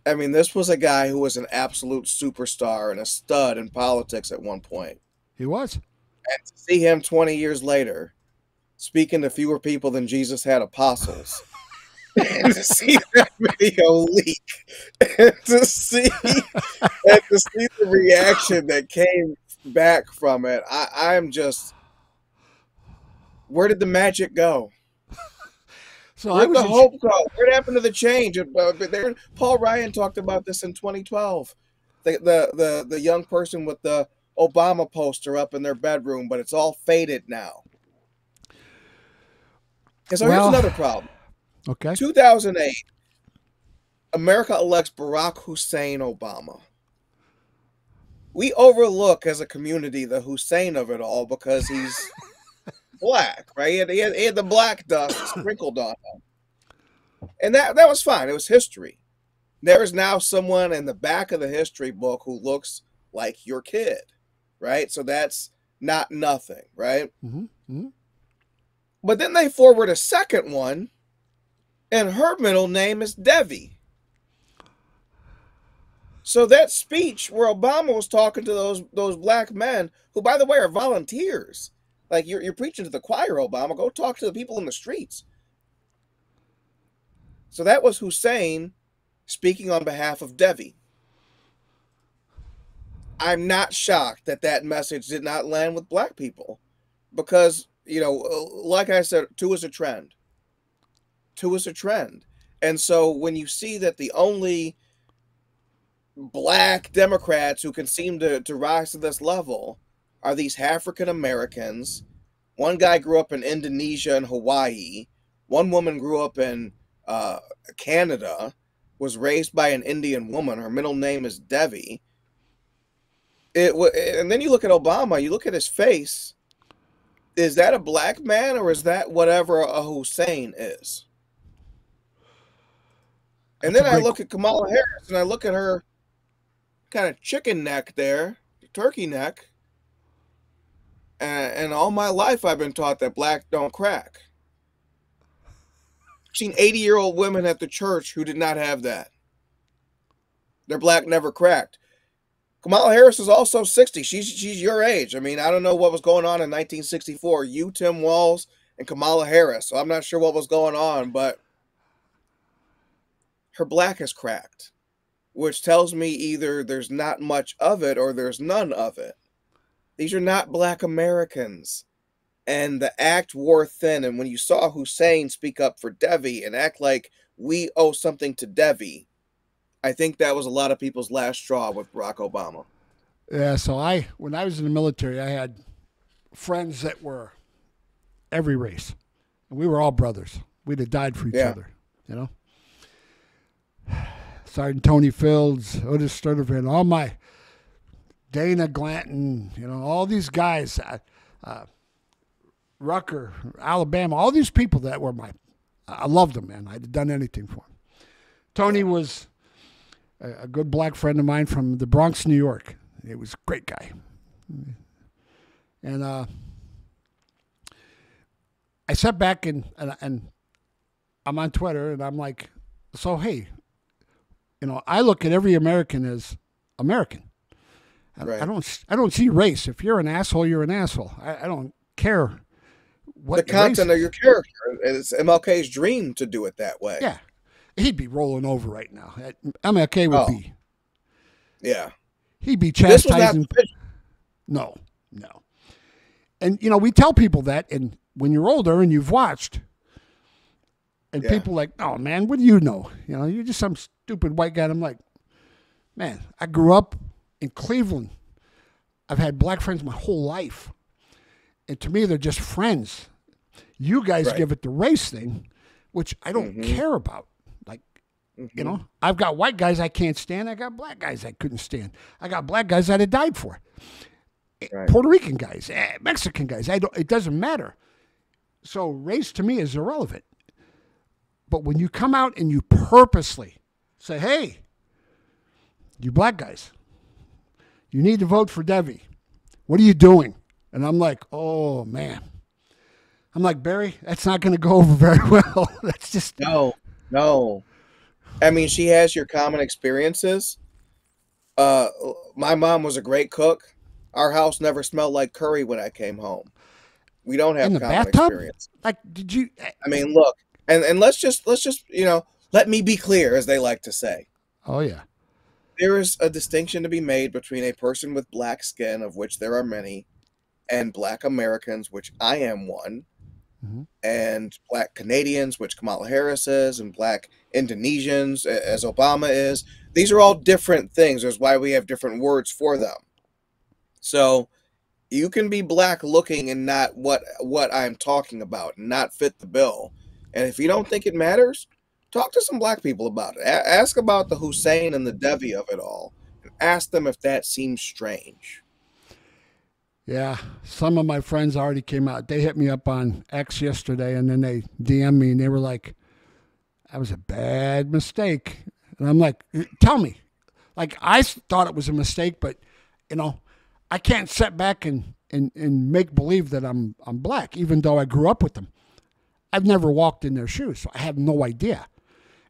I mean, this was a guy who was an absolute superstar and a stud in politics at one point. He was. And to see him 20 years later speaking to fewer people than Jesus had apostles, and to see that video leak, and to see the reaction that came back from it, I'm just, where did the magic go? So Where'd the hope go? What happened to the change? Paul Ryan talked about this in 2012. The young person with the Obama poster up in their bedroom, but it's all faded now. And so here's another problem. Okay. 2008, America elects Barack Hussein Obama. We overlook as a community the Hussein of it all because he's black, right? He had the black dust sprinkled on him. And that was fine. It was history. There is now someone in the back of the history book who looks like your kid, right? So that's not nothing, right? Mm-hmm. Mm-hmm. But then they forward a second one, and her middle name is Devi. So that speech where Obama was talking to those black men, who, by the way, are volunteers. Like, you're preaching to the choir, Obama. Go talk to the people in the streets. So that was Hussein speaking on behalf of Devi. I'm not shocked that message did not land with black people because, like I said, two is a trend. Two is a trend. And so when you see that the only black Democrats who can seem to rise to this level are these African Americans. One guy grew up in Indonesia and Hawaii. One woman grew up in Canada, was raised by an Indian woman. Her middle name is Devi. And then you look at Obama, you look at his face. Is that a black man or is that whatever a Hussein is? And then I look at Kamala Harris and I look at her kind of chicken neck there, turkey neck. And all my life I've been taught that black don't crack. I've seen 80-year-old women at the church who did not have that. Their black never cracked. Kamala Harris is also 60. She's your age. I mean, I don't know what was going on in 1964. You, Tim Walz, and Kamala Harris. So I'm not sure what was going on, but her black has cracked, which tells me either there's not much of it or there's none of it. These are not black Americans. And the act wore thin. And when you saw Hussein speak up for Devi and act like we owe something to Devi, I think that was a lot of people's last straw with Barack Obama. Yeah, so when I was in the military, I had friends that were every race. And we were all brothers. We'd have died for each other, Sergeant Tony Fields, Otis Sturtevant, all my Dana Glanton, all these guys, Rucker, Alabama, all these people that were I loved them, man. I'd have done anything for them. Tony was a good black friend of mine from the Bronx, New York. He was a great guy. And I sat back and I'm on Twitter and I'm like, so, hey, I look at every American as American. Right. I don't see race. If you're an asshole, you're an asshole. I don't care what the content of your character. It's MLK's dream to do it that way. Yeah. He'd be rolling over right now. MLK would be. Yeah. He'd be chastising. No. And, we tell people that, and when you're older and you've watched, and people like, oh, man, what do you know? You're just some stupid white guy. And I'm like, man, I grew up in Cleveland. I've had black friends my whole life. And to me, they're just friends. You guys give it the race thing, which I don't care about. I've got white guys I can't stand. I got black guys I couldn't stand. I got black guys I'd have died for. Right. Puerto Rican guys, Mexican guys. It doesn't matter. So race to me is irrelevant. But when you come out and you purposely say, hey, you black guys, you need to vote for Debbie. What are you doing? And I'm like, oh, man. I'm like, Barry, that's not going to go over very well. That's just... No. I mean, she has your common experiences. My mom was a great cook. Our house never smelled like curry when I came home. We don't have in the common bathtub? experience. Like, did you... I mean, look, and let's just, let me be clear, as they like to say. Oh, yeah. There is a distinction to be made between a person with black skin, of which there are many, and black Americans, which I am one, and black Canadians, which Kamala Harris is, and black Indonesians, as Obama is. These are all different things. That's why we have different words for them. So you can be black looking and not what I'm talking about, and not fit the bill. And if you don't think it matters, talk to some black people about it. Ask about the Hussein and the Devi of it all. And ask them if that seems strange. Yeah, some of my friends already came out. They hit me up on X yesterday, and then they DM'd me, and they were like, that was a bad mistake. And I'm like, tell me. Like, I thought it was a mistake, but, I can't sit back and make believe that I'm black, even though I grew up with them. I've never walked in their shoes, so I have no idea.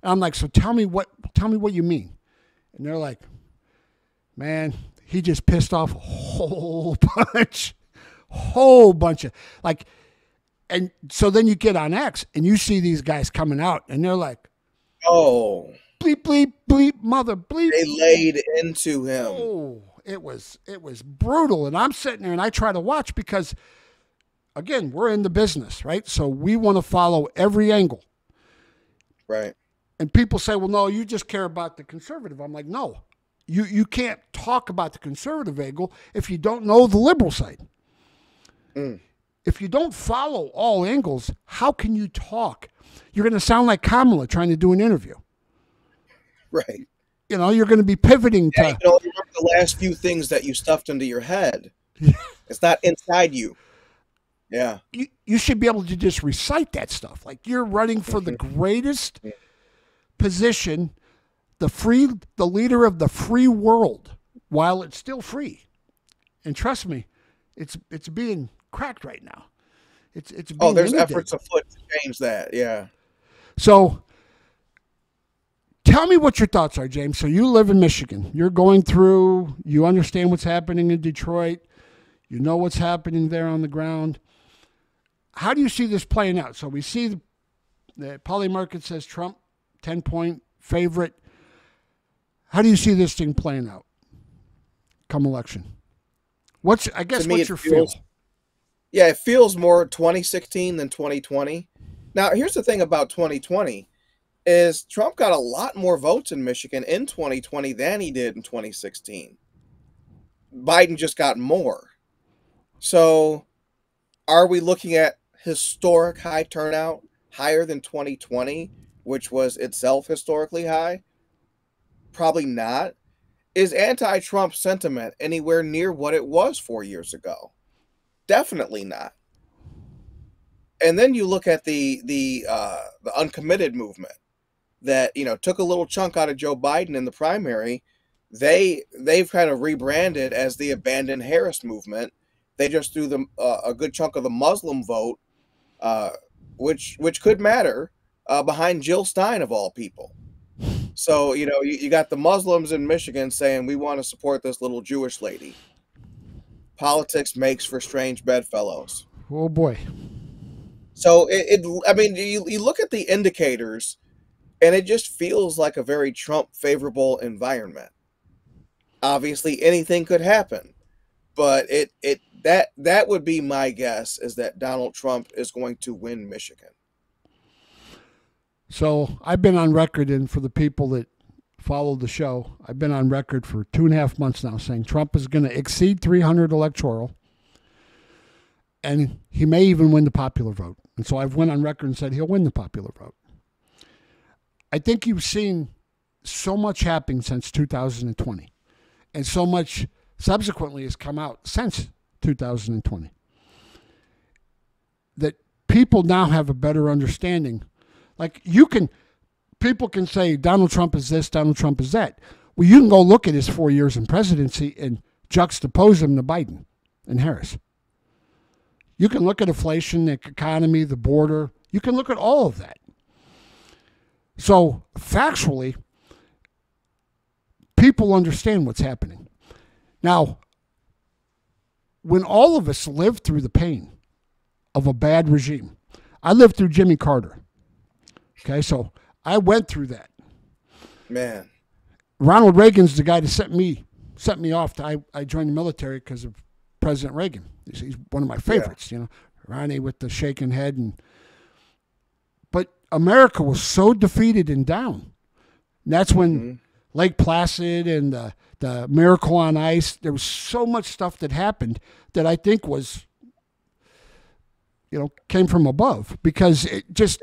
And I'm like, so tell me what you mean. And they're like, man, he just pissed off a whole bunch of, like, and so then you get on X and you see these guys coming out and they're like, oh, bleep, bleep, bleep, mother, bleep. They laid into him. Oh, it was brutal. And I'm sitting there and I try to watch because, again, we're in the business, right? So we want to follow every angle. Right. And people say, well, no, you just care about the conservative. I'm like, no. You can't talk about the conservative angle if you don't know the liberal side. If you don't follow all angles, how can you talk? You're going to sound like Kamala trying to do an interview. Right. You're going to be pivoting to... You don't remember the last few things that you stuffed into your head. It's not inside you. Yeah. You should be able to just recite that stuff. Like, you're running for the greatest position, the leader of the free world, while it's still free. And trust me, it's being cracked right now. It's being there's imitated. efforts afoot to change that. Yeah. So tell me what your thoughts are, James. So you live in Michigan. You're going through, you understand what's happening in Detroit. You know what's happening there on the ground. How do you see this playing out? So we see the Poly Market says Trump, 10-point favorite. How do you see this thing playing out come election? What's your feel? Yeah, it feels more 2016 than 2020. Now, here's the thing about 2020 is Trump got a lot more votes in Michigan in 2020 than he did in 2016. Biden just got more. So are we looking at historic high turnout, higher than 2020, which was itself historically high? Probably not. Is anti-Trump sentiment anywhere near what it was 4 years ago? Definitely not. And then you look at the uncommitted movement that took a little chunk out of Joe Biden in the primary. They've kind of rebranded as the Abandoned Harris movement. They just threw them a good chunk of the Muslim vote, which could matter, behind Jill Stein of all people. So you got the Muslims in Michigan saying we want to support this little Jewish lady. Politics makes for strange bedfellows. Oh boy. So you look at the indicators, and it just feels like a very Trump favorable environment. Obviously, anything could happen, but that would be my guess, is that Donald Trump is going to win Michigan. So I've been on record, and for the people that follow the show, I've been on record for 2.5 months now saying Trump is going to exceed 300 electoral, and he may even win the popular vote. And so I've went on record and said he'll win the popular vote. I think you've seen so much happening since 2020, and so much subsequently has come out since 2020, that people now have a better understanding. Like people can say Donald Trump is this, Donald Trump is that. Well, you can go look at his 4 years in presidency and juxtapose him to Biden and Harris. You can look at inflation, the economy, the border. You can look at all of that. So factually, people understand what's happening. Now, when all of us lived through the pain of a bad regime, I lived through Jimmy Carter. Okay, so I went through that. Man. Ronald Reagan's the guy that sent me off. I joined the military because of President Reagan. He's one of my favorites, you know, Ronnie with the shaking head. But America was so defeated and down. And that's when Lake Placid and the Miracle on Ice, there was so much stuff that happened that I think was, you know, came from above, because it just,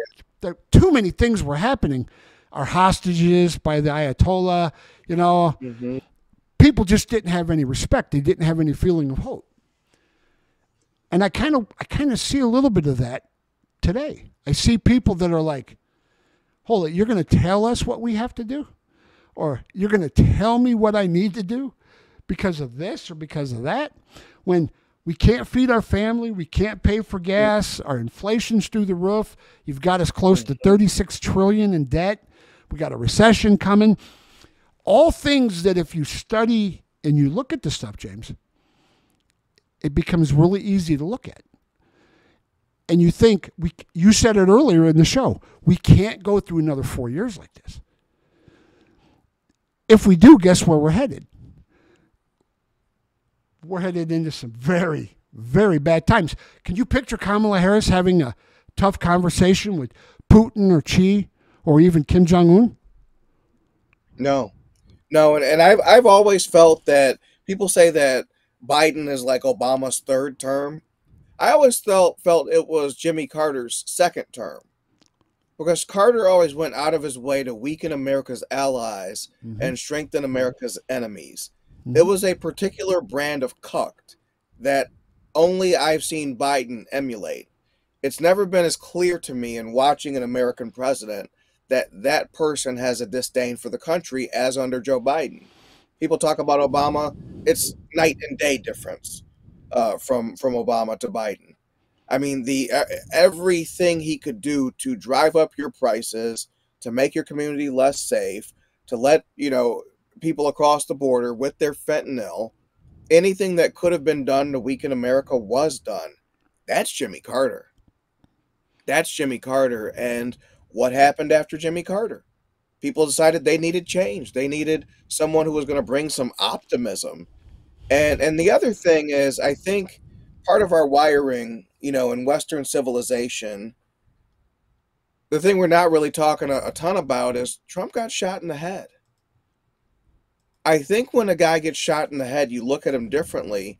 too many things were happening. Our hostages by the Ayatollah, you know, people just didn't have any respect. They didn't have any feeling of hope. And I kind of see a little bit of that today. I see people that are like, hold it, you're going to tell us what we have to do? Or you're going to tell me what I need to do because of this or because of that? When we can't feed our family, we can't pay for gas, our inflation's through the roof, you've got us close to $36 trillion in debt, we got a recession coming. All things that if you study and you look at the stuff, James, it becomes really easy to look at. And you think, you said it earlier in the show, we can't go through another 4 years like this. If we do, guess where we're headed? We're headed into some very, very bad times. Can you picture Kamala Harris having a tough conversation with Putin or Xi or even Kim Jong-un? No, and I've always felt that people say that Biden is like Obama's third term. I always felt it was Jimmy Carter's second term, because Carter always went out of his way to weaken America's allies and strengthen America's enemies. It was a particular brand of cucked that only I've seen Biden emulate. It's never been as clear to me in watching an American president that that person has a disdain for the country as under Joe Biden. People talk about Obama. It's night and day difference from Obama to Biden. I mean, everything he could do to drive up your prices, to make your community less safe, to let, you know, people across the border with their fentanyl, anything that could have been done to weaken America was done. That's Jimmy Carter. That's Jimmy Carter. And what happened after Jimmy Carter? People decided they needed change. They needed someone who was going to bring some optimism. And the other thing is, I think part of our wiring, you know, in Western civilization, the thing we're not really talking a ton about is Trump got shot in the head. I think when a guy gets shot in the head, you look at him differently.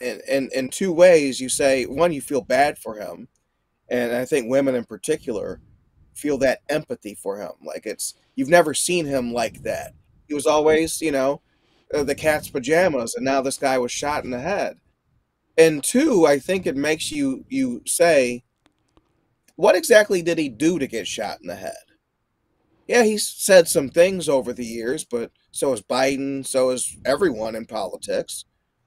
In two ways. You say, one, you feel bad for him. And I think women in particular feel that empathy for him. Like, you've never seen him like that. He was always, you know, the cat's pajamas, and now this guy was shot in the head. And two, I think it makes you say, what exactly did he do to get shot in the head? Yeah, he's said some things over the years, but so has Biden, so has everyone in politics.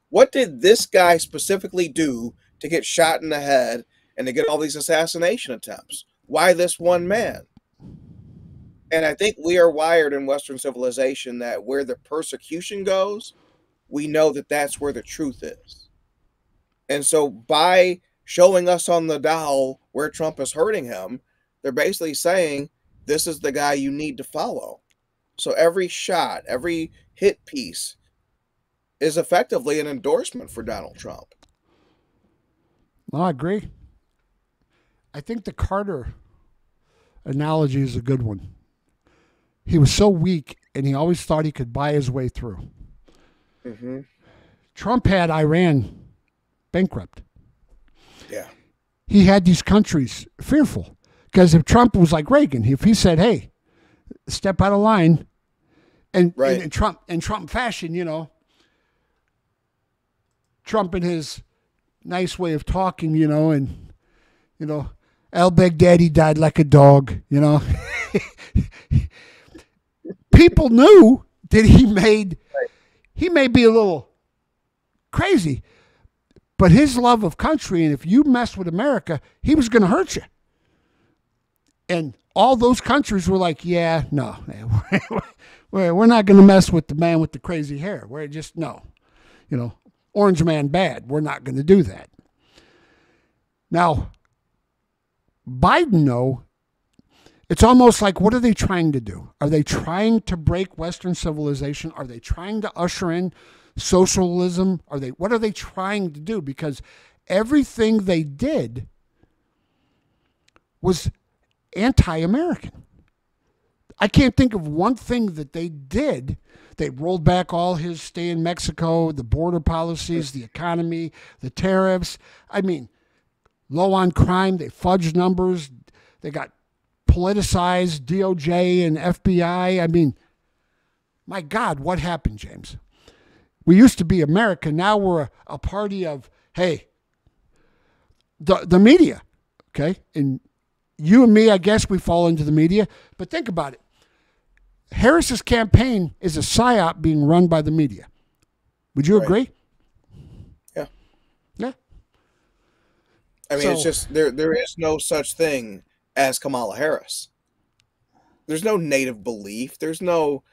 What did this guy specifically do to get shot in the head and to get all these assassination attempts? Why this one man? And I think we are wired in Western civilization that where the persecution goes, we know that that's where the truth is. And so by showing us on the dial where Trump is hurting him, they're basically saying, this is the guy you need to follow. So every shot, every hit piece is effectively an endorsement for Donald Trump. Well, I agree. I think the Carter analogy is a good one. He was so weak, and he always thought he could buy his way through. Trump had Iran bankrupt. Yeah. He had these countries fearful. Because if Trump was like Reagan, if he said, hey, step out of line, and in Trump fashion, you know, Trump in his nice way of talking, you know, and, you know, El Baghdadi died like a dog, you know. People knew that he may be a little crazy, but his love of country, and if you mess with America, he was going to hurt you. And all those countries were like, yeah, no, we're not going to mess with the man with the crazy hair. We're just, no, you know, orange man bad. We're not going to do that. Now, Biden, though, it's almost like, what are they trying to do? Are they trying to break Western civilization? Are they trying to usher in socialism? What are they trying to do? Because everything they did was anti-American. I can't think of one thing that they did. They rolled back all his stay in Mexico, the border policies, the economy, the tariffs. I mean, low on crime. They fudged numbers. They got politicized DOJ and FBI. I mean, my God, what happened, James? We used to be America. Now we're a party of, hey, the media, okay? And you and me, I guess we fall into the media. But think about it. Harris's campaign is a psyop being run by the media. Would you agree? Yeah. Yeah. I mean, it's just, there is no such thing as Kamala Harris. There's no native belief. There's no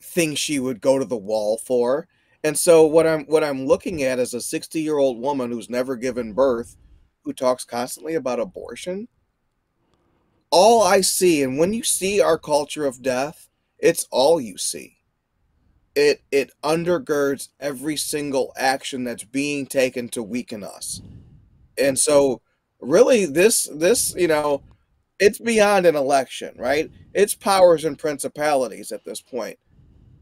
thing she would go to the wall for. And so what I'm looking at is a 60-year-old woman who's never given birth, who talks constantly about abortion. All I see, and when you see our culture of death, it's all you see. It undergirds every single action that's being taken to weaken us. And so really this, you know, it's beyond an election, right? It's powers and principalities at this point.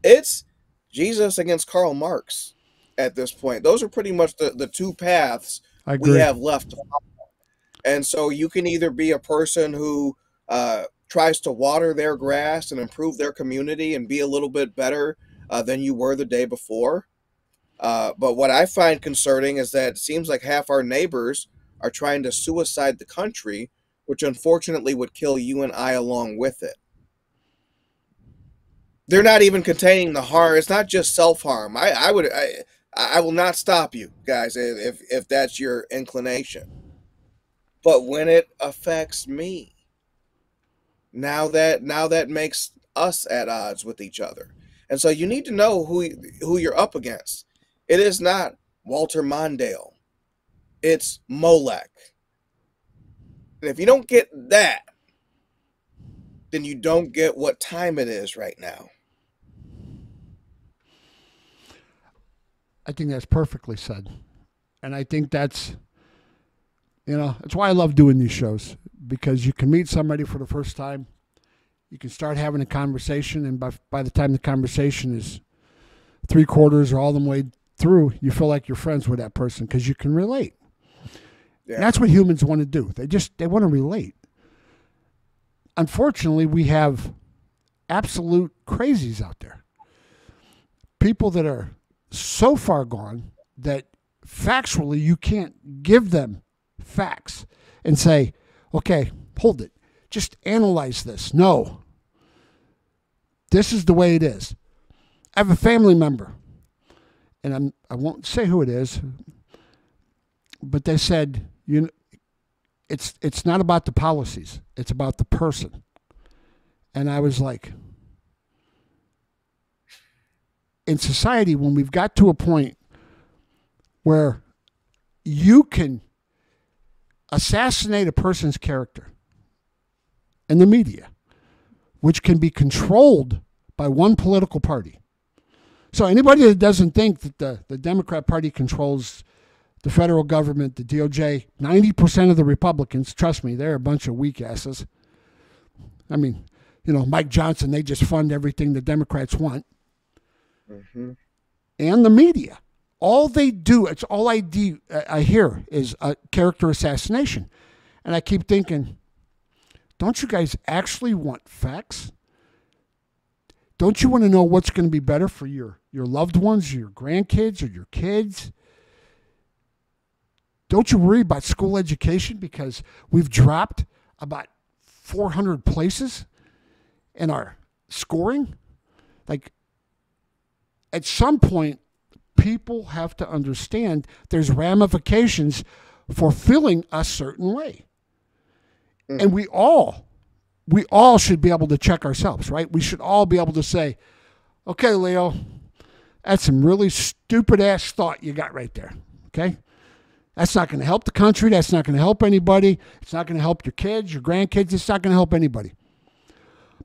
It's Jesus against Karl Marx at this point. Those are pretty much the two paths we have left to follow. And so you can either be a person who tries to water their grass and improve their community and be a little bit better than you were the day before. But what I find concerning is that it seems like half our neighbors are trying to suicide the country, which unfortunately would kill you and I along with it. They're not even containing the harm. It's not just self-harm. I will not stop you guys if that's your inclination. But when it affects me, now that makes us at odds with each other. And so you need to know who you're up against. It is not Walter Mondale. It's Molech. And if you don't get that, then you don't get what time it is right now. I think that's perfectly said. And I think that's, that's why I love doing these shows, because you can meet somebody for the first time. You can start having a conversation, and by the time the conversation is 3/4 or all the way through, you feel like you're friends with that person because you can relate. Yeah. And that's what humans want to do. They want to relate. Unfortunately, we have absolute crazies out there. People that are so far gone that factually you can't give them facts and say, okay, hold it. Just analyze this. No. This is the way it is. I have a family member, and I won't say who it is, but they said, it's not about the policies. It's about the person. And I was like, in society, when we've got to a point where you can assassinate a person's character in the media, which can be controlled by one political party. So anybody that doesn't think that the Democrat Party controls the federal government, the DOJ, 90% of the Republicans, trust me, they're a bunch of weak asses. I mean, Mike Johnson, they just fund everything the Democrats want. Mm-hmm. And the media. All they do, it's all I hear is a character assassination. And I keep thinking, don't you guys actually want facts? Don't you want to know what's going to be better for your loved ones, your grandkids, or your kids? don't you worry about school education because we've dropped about 400 places in our scoring? Like, at some point, people have to understand there's ramifications for feeling a certain way. And we all should be able to check ourselves, right? We should all be able to say, okay, Leo, that's some really stupid ass thought you got right there. Okay? That's not going to help the country. That's not going to help anybody. It's not going to help your kids, your grandkids. It's not going to help anybody.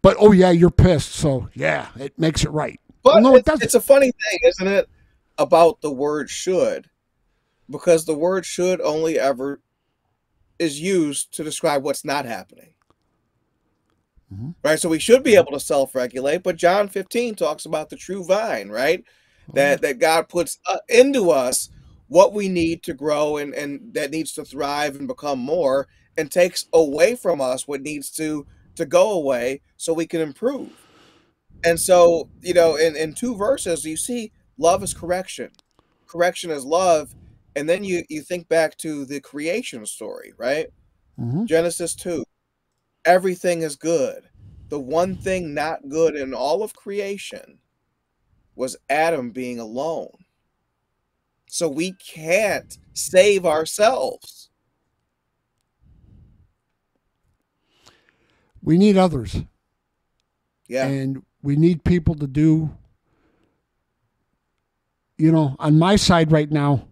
But, oh, yeah, you're pissed. So, yeah, it makes it right. But well, no, it doesn't. It's a funny thing, isn't it, about the word should? Because the word should only ever is used to describe what's not happening. Mm-hmm. Right? So we should be able to self-regulate. But John 15 talks about the true vine, right? Mm-hmm. That God puts into us what we need to grow and that needs to thrive and become more, and takes away from us what needs to go away so we can improve. And so, you know, in 2 verses, you see love is correction. Correction is love. And then you think back to the creation story, right? Mm-hmm. Genesis 2. Everything is good. The one thing not good in all of creation was Adam being alone. So we can't save ourselves. We need others. Yeah. And we need people to do, you know, on my side right now,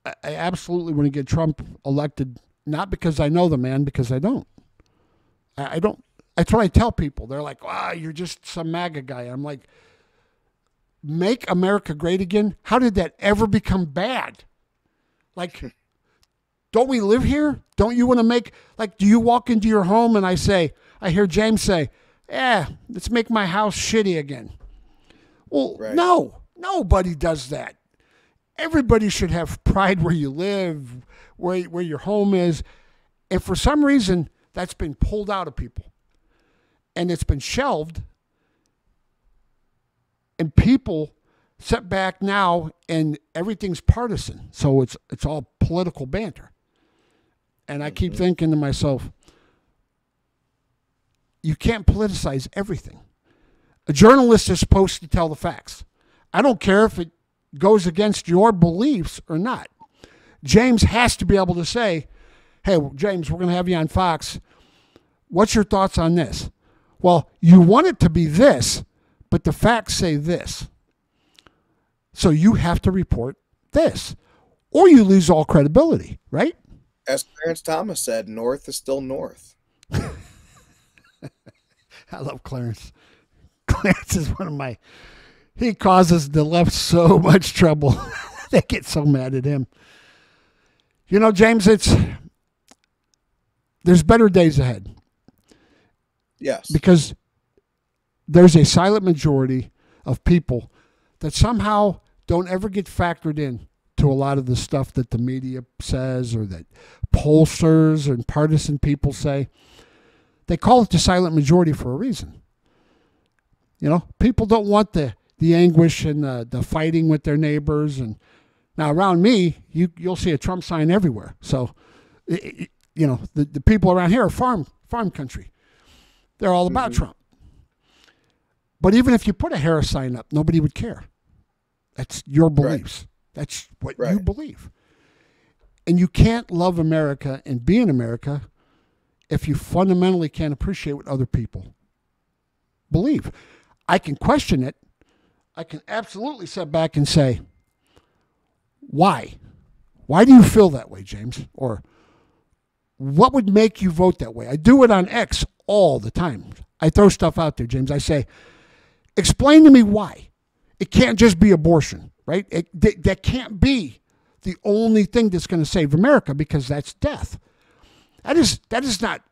I absolutely want to get Trump elected, not because I know the man, because I don't. I don't. That's what I tell people. They're like, you're just some MAGA guy. I'm like, make America great again? How did that ever become bad? Like, don't we live here? Don't you want to make, like, do you walk into your home and I hear James say, let's make my house shitty again. Well, right. No, nobody does that. Everybody should have pride where you live, where your home is. And for some reason, that's been pulled out of people. And it's been shelved. And people sit back now and everything's partisan. So it's all political banter. And I keep thinking to myself, you can't politicize everything. A journalist is supposed to tell the facts. I don't care if it goes against your beliefs or not. James has to be able to say, hey, James, we're going to have you on Fox. What's your thoughts on this? Well, you want it to be this, but the facts say this. So you have to report this, or you lose all credibility, right? As Clarence Thomas said, North is still North. I love Clarence. Clarence is one of my... He causes the left so much trouble. They get so mad at him. You know, James, there's better days ahead. Yes. Because there's a silent majority of people that somehow don't ever get factored in to a lot of the stuff that the media says or that pollsters and partisan people say. They call it the silent majority for a reason. You know, people don't want the anguish and the fighting with their neighbors. And now around me, you'll see a Trump sign everywhere. So, you know, the people around here are farm country. They're all about Trump. But even if you put a Harris sign up, nobody would care. That's your beliefs. Right. That's what you believe. And you can't love America and be in America if you fundamentally can't appreciate what other people believe. I can question it. I can absolutely sit back and say, why? Why do you feel that way, James? Or what would make you vote that way? I do it on X all the time. I throw stuff out there, James. I say, explain to me why. It can't just be abortion, right? That can't be the only thing that's going to save America, because that's death. That is not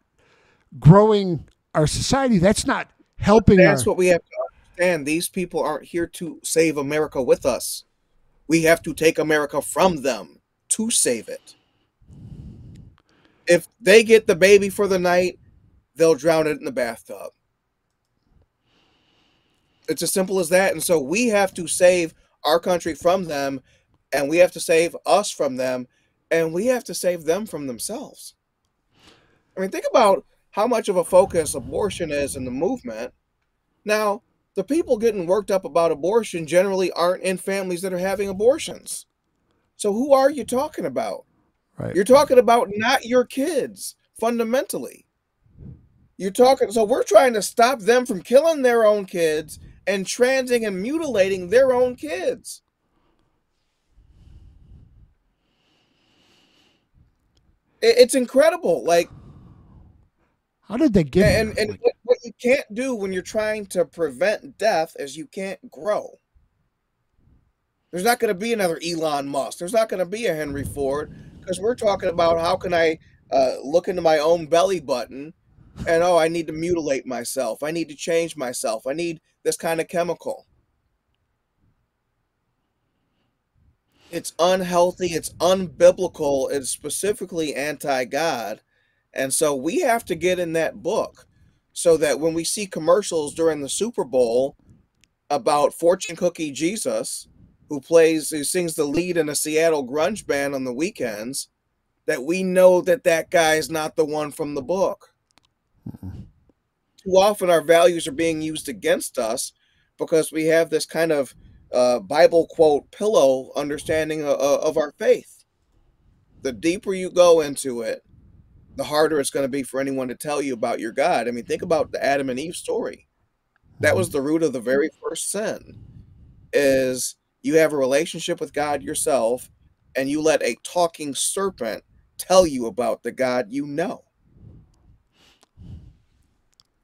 growing our society. That's not helping. That's what we have to understand. These people aren't here to save America with us. We have to take America from them to save it. If they get the baby for the night, they'll drown it in the bathtub. It's as simple as that. And so we have to save our country from them, and we have to save us from them. and we have to save them from themselves. I mean, think about how much of a focus abortion is in the movement. Now, the people getting worked up about abortion generally aren't in families that are having abortions. So who are you talking about? Right. You're talking about not your kids, fundamentally. So we're trying to stop them from killing their own kids and transing and mutilating their own kids. It's incredible. Like, how did they get and here? what you can't do when you're trying to prevent death is you can't grow. There's not going to be another Elon Musk. There's not going to be a Henry Ford, because we're talking about how can I look into my own belly button and, I need to mutilate myself. I need to change myself. I need this kind of chemical. It's unhealthy. It's unbiblical. It's specifically anti-God. And so we have to get in that book so that when we see commercials during the Super Bowl about Fortune Cookie Jesus, who sings the lead in a Seattle grunge band on the weekends, that we know that that guy is not the one from the book. Too often our values are being used against us because we have this kind of Bible quote pillow understanding of our faith. The deeper you go into it, the harder it's going to be for anyone to tell you about your God. I mean, think about the Adam and Eve story. That was the root of the very first sin, is you have a relationship with God yourself, and you let a talking serpent tell you about the God you know.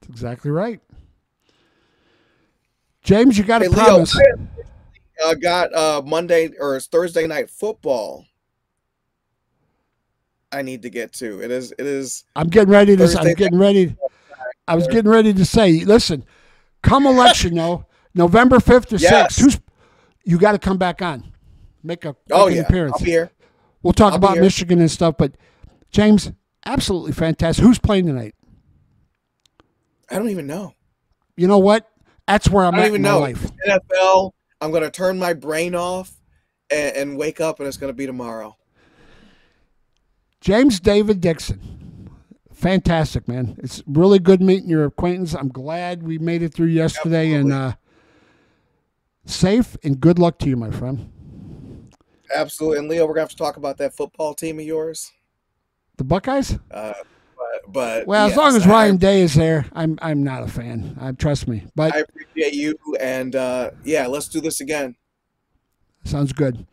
That's exactly right. James, you got to Hey, promise. Leo, got Monday or Thursday night football I need to get to. It is. I'm getting ready to. I was Thursday. getting ready to say, listen, come election, November 5th or 6th, you got to come back on. Make an appearance. I'll be here. We'll talk about Michigan and stuff, but James, absolutely fantastic. Who's playing tonight? I don't even know. You know what? That's where I'm at in my life. NFL, I'm going to turn my brain off and wake up, and it's going to be tomorrow. James David Dickson. Fantastic, man. It's really good meeting your acquaintance. I'm glad we made it through yesterday. Absolutely. And safe and good luck to you, my friend. Absolutely. And Leo, we're going to have to talk about that football team of yours. The Buckeyes? But well, as long as Ryan Day is there, I'm not a fan. Trust me. But I appreciate you, and let's do this again. Sounds good.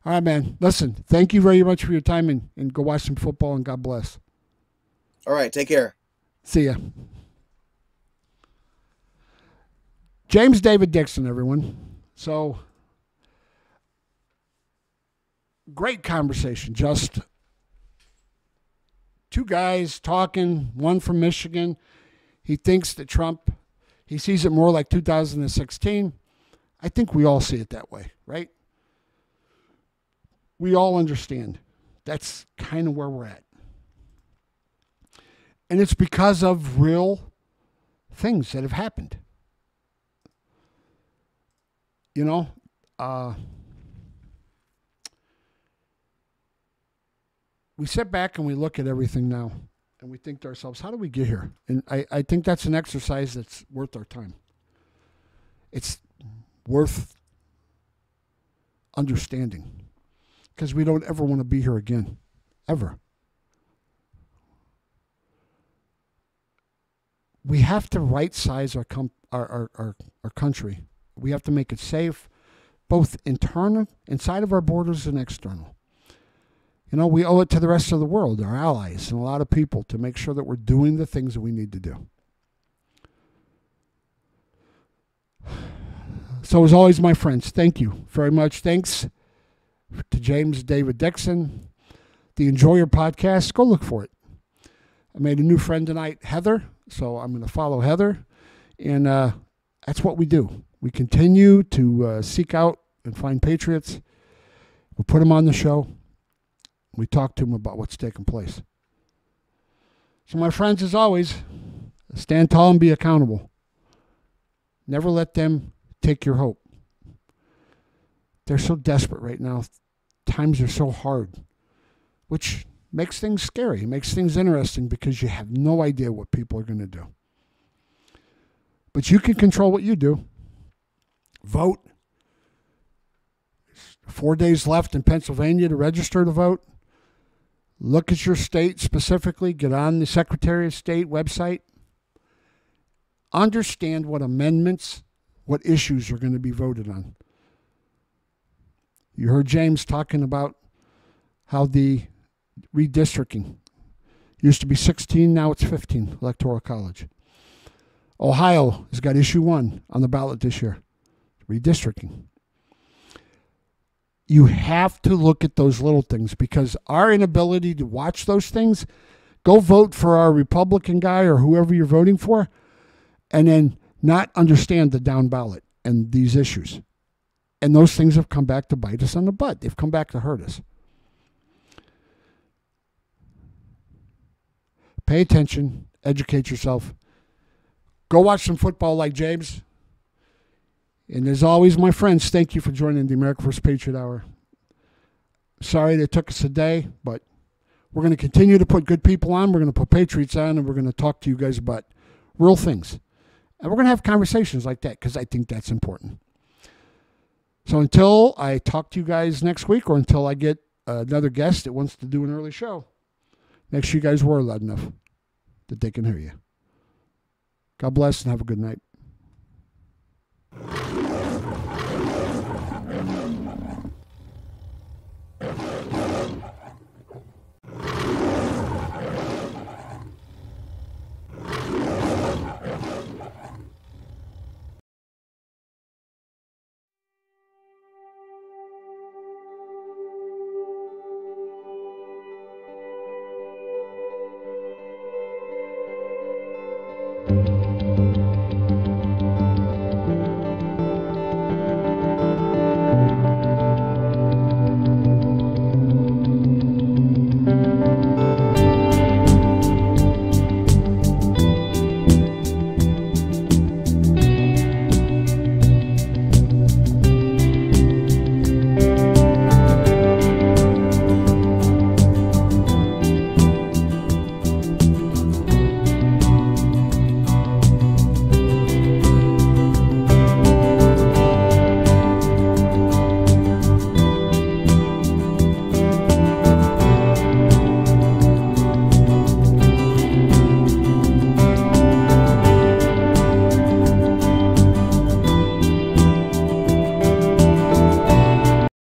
All right, man. Listen, thank you very much for your time, and go watch some football, and God bless. All right, take care. See ya. James David Dickson, everyone. So, great conversation. Just two guys talking, one from Michigan. He thinks that Trump, he sees it more like 2016. I think we all see it that way, right? We all understand. That's kind of where we're at. And it's because of real things that have happened. You know, we sit back and we look at everything now and we think to ourselves, how do we get here? And I think that's an exercise that's worth our time. It's worth understanding because we don't ever want to be here again, ever. We have to right-size our country. We have to make it safe, both internal, inside of our borders, and external. You know, we owe it to the rest of the world, our allies, and a lot of people to make sure that we're doing the things that we need to do. So as always, my friends, thank you very much. Thanks to James David Dickson, the Enjoyer podcast. Go look for it. I made a new friend tonight, Heather, so I'm going to follow Heather. And that's what we do. We continue to seek out and find patriots. We put them on the show. We talk to them about what's taking place. So my friends, as always, stand tall and be accountable. Never let them take your hope. They're so desperate right now. Times are so hard. which makes things scary, makes things interesting because you have no idea what people are going to do. But you can control what you do. Vote. 4 days left in Pennsylvania to register to vote. Look at your state specifically. Get on the Secretary of State website. Understand what amendments, what issues are going to be voted on. You heard James talking about how the redistricting used to be 16, now it's 15, Electoral College. Ohio has got issue 1 on the ballot this year, redistricting. You have to look at those little things because our inability to watch those things, go vote for our Republican guy or whoever you're voting for, and then not understand the down ballot and these issues. And those things have come back to bite us on the butt. They've come back to hurt us. Pay attention, educate yourself. Go watch some football like James. And as always, my friends, thank you for joining the America First Patriot Hour. Sorry that it took us a day, but we're going to continue to put good people on. We're going to put patriots on, and we're going to talk to you guys about real things. And we're going to have conversations like that because I think that's important. So until I talk to you guys next week or until I get another guest that wants to do an early show, make sure you guys were loud enough that they can hear you. God bless and have a good night.